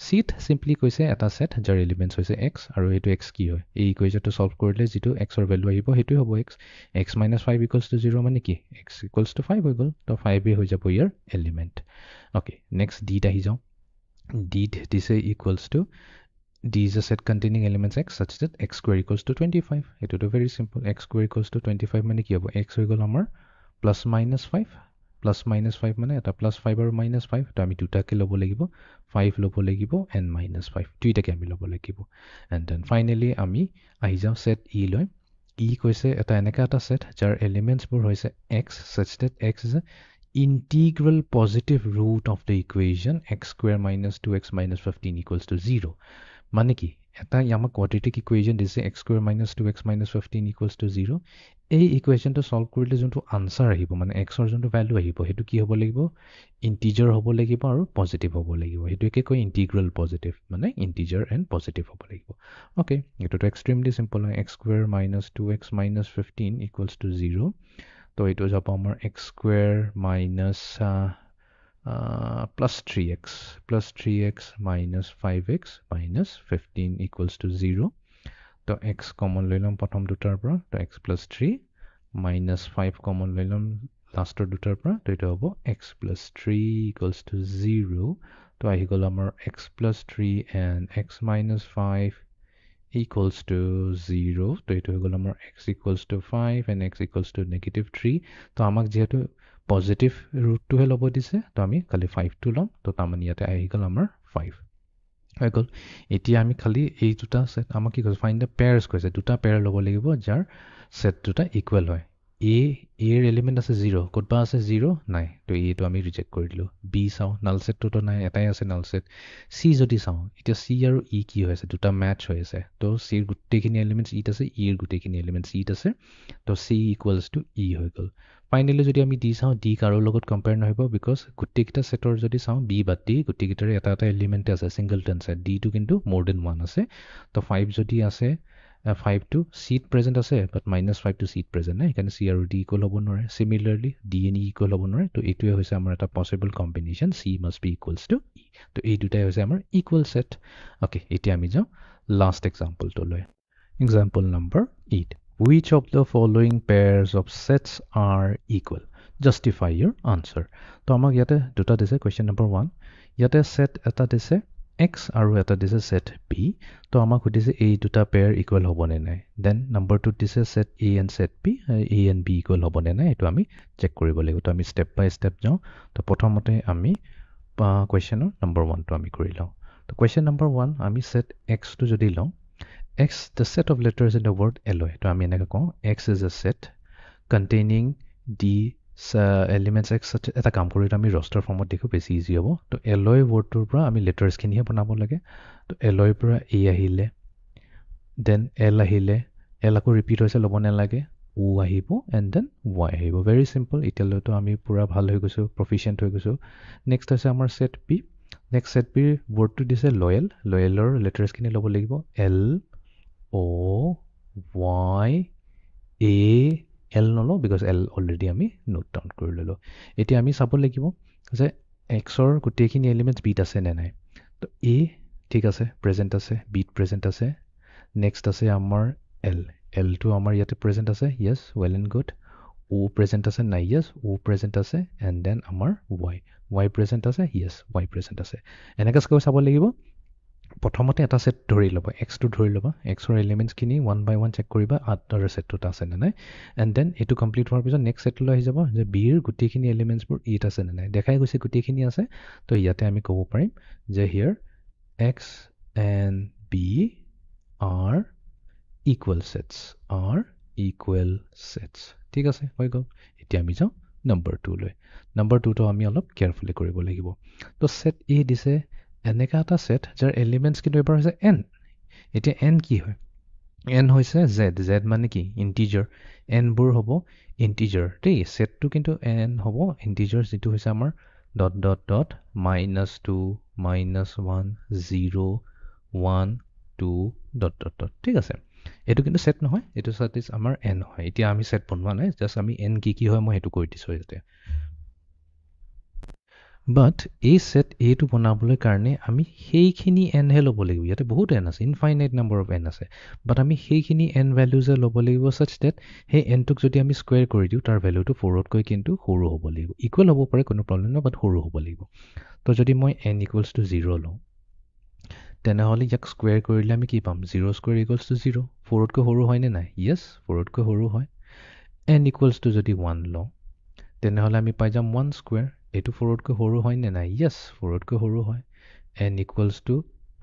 সিত সিম্পলি কৈছে এটা সেট যাৰ এলিমেন্টস হৈছে x আৰু এইটো x কি হয় এই ইকুৱেশ্যনটো সলভ কৰিলে যেটো x ৰ ভ্যালু আহিব হেতু হ'ব x x - 5 = 0 মানে কি x = 5 হৈ গল তো 5 এ হৈ যাব ইয়াৰ এলিমেন্ট ওকে নেক্সট d আহি যাওঁ d দিছে ইকুৱেলস two d is a set containing elements x such that x square equals to 25 এটোটো very simple x square equals to 25 মানে কি হ'ব x হৈ গল আমাৰ plus minus 5 plus minus 5 মানে এটা plus 5 আৰু minus 5 তো আমি দুটাকে ল'ব লাগিব 5 ল'ব লাগিব and minus 5 দুইটাকে আমি ল'ব লাগিব and then finally আমি আহি যাওঁ set e লৈ e কৈছে এটা এনেকা এটা set যাৰ elements বোৰ হৈছে x such that x is a integral positive root of the equation x square minus 2x minus 15 equals to 0 মানে কি এটা ইয়ামা কোয়াড্ৰেটিক ইকুৱেশ্যন দিছে x square minus 2x minus 15 equals to 0 এই ইকুৱেশ্যনটো সলভ কৰিলে যোনটো আনসাৰ আহিব মানে x ৰ যোনটো ভ্যালু আহিব হেতু কি হ'ব লাগিব ইন্টিজাৰ হ'ব লাগিব আৰু পজিটিভ হ'ব লাগিব হেতুকে কয় ইন্টিগ্ৰেল পজিটিভ মানে ইন্টিজাৰ এন্ড পজিটিভ হ'ব লাগিব ওকে এটোটো এক্সট্ৰিমলি সিম্পল হয় x square minus 2x minus 15 equals to 0 তো এটো যাব আমাৰ x square minus plus 3x minus 5x minus 15 equals to 0 তো x common লৈ লম প্ৰথম দুটাৰ পৰা তো x plus 3 minus 5 common লৈ লম লাষ্টৰ দুটাৰ পৰা তো এটা হ'ব x plus 3 equals to 0 তো আহি গল আমাৰ x plus 3 and x minus 5 equals to 0 তো এটো হৈ গল আমাৰ x equals to 5 and x equals to -3 তো আমাক যেহেতু পজিটিভ ৰুটটো হে ল'ব দিছে তো আমি খালি 5 টো ল'ম তো তাৰমানে ইয়াতে আহি গল আমাৰ 5 হৈ গল এতিয়া আমি খালি এই দুটা সেট আমাক কি কৈছে ফাইন্ড দ্য পেয়াৰস কৈছে দুটা পেয়াৰ ল'ব লাগিব যাৰ সেট দুটা ইকুৱেল হয় a এৰ এলিমেন্ট আছে 0 কতবা আছে 0 নাই তো a টো আমি ৰিজেক্ট কৰি দিলো b চাও নাল সেটটো তো নাই এটাই আছে নাল সেট c যদি চাও এতিয়া c আৰু e কি হৈ আছে দুটা ম্যাচ হৈ আছে তো c এৰ গুটেখিনি এলিমেন্টস e আছে e এৰ গুটেখিনি এলিমেন্টস e আছে তো c ইকুৱেলস টু e হৈ গল ফাইনালি যদি আমি d চাও d কাৰো লগত কম্পেয়াৰ নহব বিকজ গুটেকিটা সেটৰ যদি চাও b বাদ দি গুটেকিটাৰে এটা এটা এলিমেন্ট আছে সিংগলটন সেট d টো কিন্তু মোৰ দেন 1 আছে তো 5 যদি আছে 5 to seed present আছে but -5 to seed present নাই কাৰণ c আৰু d ইকুৱেল হ'ব নোৱাৰে similarly d and e equal হ'ব নোৱাৰে তো এটোৱে হৈছে আমাৰ এটা possible combination c must be equals to e তো এই দুটাই হৈছে আমাৰ ইকুৱেল সেট ওকে এতিয়া আমি যাও লাষ্ট এক্সাম্পল টো লৈ example number 8 which of the following pairs of sets are equal justify your answer তো আমাক ইয়াতে দুটা দিছে কোৱেশ্চন নম্বৰ 1 ইয়াতে সেট এটা দিছে x আৰু এটা দিছে set b তো আমাক সুধিছে এই দুটা পেয়াৰ ইকুৱেল হ'বনে নাই দেন নম্বৰ 2 দিছে set a and set b a and b equal হ'বনে নাই এটো আমি চেক কৰিব লাগিব তো আমি স্টেপ বাই স্টেপ যাও তো প্ৰথমতে আমি কোৱেশ্চনৰ নম্বৰ 1 টো আমি কৰি লওঁ তো কোৱেশ্চন নম্বৰ 1 আমি set x টো যদি লওঁ x the set of letters in the word alloy তো আমি এনেকৈ কওঁ x is a set containing the elements x এটা কাম কৰি আমি roster ফৰ্মত দেখো বেছি ইজি হ'ব তো alloy wordটোৰ পৰা আমি letters খিনিহে বনাব লাগে তো alloy পৰা a আহিলে then l আহিলে l আকৌ ৰিপিট হৈছে ল'ব নালাগে o আহিব and then y আহিব very simple এতিয়ালৈ তো আমি পুৰা ভাল হৈ গৈছো proficient হৈ গৈছো next আছে আমাৰ set b next set b wordটো দিছে loyal loyalৰ letters খিনি ল'ব লাগিব l o y a L নলো because L already আমি নোট ডাউন কৰি ললো এতিয়া আমি চাব লাগিব যে x ৰ গুটেখিনি এলিমেন্টস b আছে নে নাই তো a ঠিক আছে প্ৰেজেন্ট আছে b প্ৰেজেন্ট আছে নেক্সট আছে আমাৰ l টো আমাৰ ইয়াতে প্ৰেজেন্ট আছে yes well and good o present আছে নাই yes o প্ৰেজেন্ট আছে and then আমাৰ y প্ৰেজেন্ট আছে yes y প্ৰেজেন্ট আছে এনেকৈ চাব লাগিব প্ৰথমতে এটা সেট ধৰি লবা x টো ধৰি লবা x ৰ এলিমেন্টস খিনি 1 by 1 চেক কৰিবা আটাৰ সেটটো আছে নে নাই এন্ড দেন এটো কমপ্লিট হোৱাৰ পিছত নেক্সট সেট লৈ আহি যাব যে b ৰ গুটেখিনি এলিমেন্টস বোৰ ইট আছে নে নাই দেখাই গৈছে গুটেখিনি আছে তো ইয়াতে আমি ক'ব পাৰিম যে হিয়াৰ x and b are equal sets ঠিক আছে হৈ গল এতিয়া আমি যাও নম্বৰ 2 লৈ নম্বৰ 2 টো আমি অলপ কেয়াৰফুলি কৰিব লাগিব তো সেট a দিছে এনেকা এটা সেট যাৰ এলিমেন্টস কিন্তু এবাৰ হৈছে n এতিয়া n কি হয় n হৈছে z মানে কি ইন্টিজাৰ n বোৰ হ'ব ইন্টিজাৰ দেই সেটটো কিন্তু n হ'ব ইন্টিজাৰ যেটো হৈছে আমাৰ dot dot dot -2 -1 0 1 2 dot dot dot ঠিক আছে এটো কিন্তু সেট নহয় এটো সেট ইজ আমাৰ n হয় এতিয়া আমি সেট বনোৱা নাই জাস্ট আমি n কি হয় মই হেতু কৈ দিছো ইয়াতে বাট এই সেট a টো বনাবলৈ কাৰণে আমি সেইখিনি n হে ল'ব লাগিব ইয়াতে বহুত n আছে ইনফাইনাইট নাম্বাৰ অফ n আছে বাট আমি সেইখিনি n ভ্যালুজে ল'ব লাগিব such that সেই n টোক যদি আমি স্কয়াৰ কৰি দিও তাৰ ভ্যালুটো 4 তকৈ কিন্তু সৰু হ'ব লাগিব ইকুৱেল হ'ব পাৰে কোনো প্ৰবলেম নাই বাট সৰু হ'ব লাগিব তো যদি মই n equals to 0 লওঁ তেনেহলে ইয়াক স্কয়াৰ কৰিলে আমি কি পাম 0 স্কয়াৰ equals to 0 4 তকৈ সৰু হয় নে নাই yes 4 তকৈ সৰু হয় n equals to যদি 1 লওঁ তেনেহলে আমি পাই যাম 1 স্কয়াৰ এটো 4 তকৈ সৰু হয় নে নাই yes 4 তকৈ সৰু হয় n equals to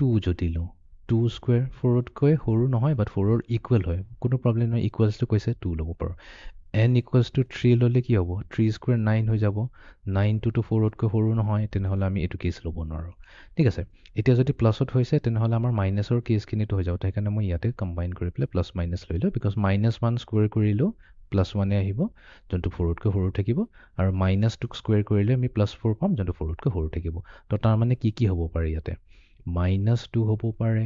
2 যদি লওঁ 2 স্কয়াৰ 4 তকৈ সৰু নহয় বাট 4 ৰ ইকুৱেল হয় কোনো প্ৰবলেম নাই ইকুৱেলছ টু কৈছে 2 ল'ব পাৰো n equals to 3 ললে কি হ'ব 3 স্কয়াৰ 9 হৈ যাব 9 to 4 তকৈ সৰু নহয় তেনেহলে আমি এটো কেস ল'ব নোৱাৰো ঠিক আছে এতিয়া যদি প্লাসত হৈছে তেনেহলে আমাৰ মাইনাসৰ কেসখিনিটো হৈ যাব তাইকাৰণে মই ইয়াতে কম্বাইন কৰি প্লে প্লাস মাইনাস লৈলো বিকজ -1 স্কয়াৰ কৰিলো +1 এ আহিব যোনটো 4 তকৈ সৰু থাকিব আৰু -2 স্কয়াৰ কৰিলে আমি +4 পাম যোনটো 4 তকৈ সৰু থাকিব তো তাৰ মানে কি হ'ব পাৰে ইয়াতে -2 হ'ব পাৰে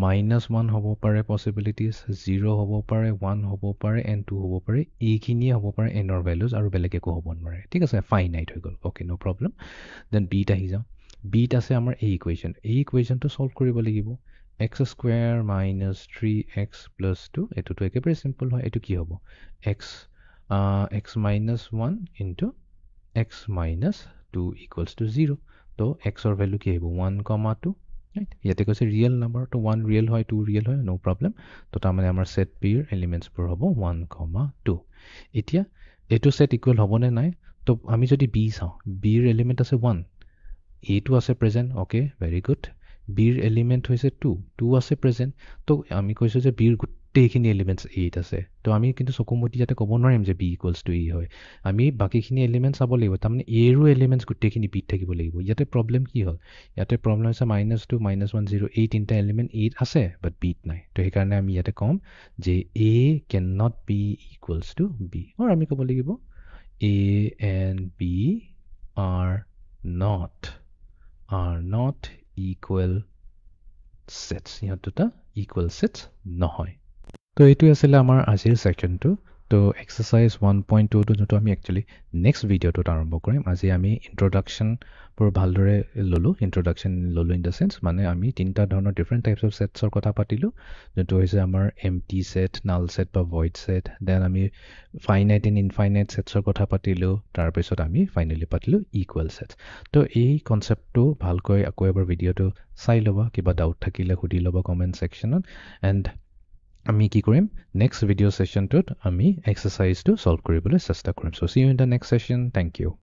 -1 হ'ব পাৰে পসিবিলিটিজ 0 হ'ব পাৰে 1 হ'ব পাৰে and 2 হ'ব পাৰে এইখিনিয়ে হ'ব পাৰে n ৰ ভ্যালুজ আৰু বেলেগ একো হ'ব নোৱাৰে ঠিক আছে ফাইনাইট হৈ গল okay no problem then b ত আহি যাও b ত আছে আমাৰ এই ইকুৱেচনটো সলভ কৰিব লাগিব x স্কয়াৰ - 3x + 2 এটোটো একেবাৰে সিম্পল হয় এটো কি হ'ব x x - 1 * x - 2 = 0 তো x ৰ ভ্যালু কি আহিব 1, 2 right ইয়াতে কৈছে ৰিয়েল নাম্বাৰ তো 1 ৰিয়েল হয় 2 ৰিয়েল হয় নো প্ৰবলেম তো তাৰ মানে আমাৰ সেট b ৰ এলিমেন্টস বোৰ হ'ব 1, 2 এতিয়া এটো সেট ইকুৱেল হ'বনে নাই তো আমি যদি b চাও b ৰ এলিমেন্ট আছে 1 a টো আছে present okay very good b ৰ এলিমেন্ট হৈছে 2 আছে প্ৰেজেন্ট তো আমি কৈছো যে b ৰ গোটেইখিনি এলিমেন্টস 8 আছে তো আমি কিন্তু চকুমুটি যাতে ক'ব নোৱাৰিম যে b = a হয় আমি বাকিখিনি এলিমেন্টস চাব লাগিব তাৰমানে a ৰো এলিমেন্টস গোটেইখিনি b থাকিব লাগিব ইয়াতে প্ৰবলেম কি হ'ল ইয়াতে প্ৰবলেম হৈছে -2 -1 0 এই তিনটা এলিমেন্ট 8 আছে বাট b নাই তো সেই কাৰণে আমি ইয়াতে কম যে a cannot be equals to b or আমি ক'ব লাগিব a and b are not equal sets ইহঁত দুটা equal sets নহয় তো এইটো আছিল আমাৰ আজিৰ সেকশনটো তো এক্সাৰসাইজ 1.2 টো যেটো আমি একচুয়ালি নেক্সট ভিডিওটো আৰম্ভ কৰিম আজি আমি ইন্ট্ৰোডাকশন পৰ ভালদৰে ললো ইন্ট্ৰোডাকশন ললো ইন দা সেন্স মানে আমি তিনটা ধৰণৰ ডিফাৰেন্ট টাইপস অফ সেটছৰ কথা পাতিলো যেটো হৈছে আমাৰ এমটি সেট নাল সেট বা ভয়েড সেট দেন আমি ফাইনাইট এণ্ড ইনফাইনাইট সেটছৰ কথা পাতিলো তাৰ পিছত আমি ফাইনালি পাতিলো ইকুৱেল সেটছ তো এই কনসেপ্টটো ভালকৈ আকৌ এবাৰ ভিডিওটো চাই লবা কিবা ডাউট থাকিলে সুধি লবা কমেন্ট সেকশনত এণ্ড আমি কি কৰিম নেক্সট ভিডিও সেশনটোত আমি এক্সাৰসাইজটো সলভ কৰিবলৈ চেষ্টা কৰিম so see you in the next session thank U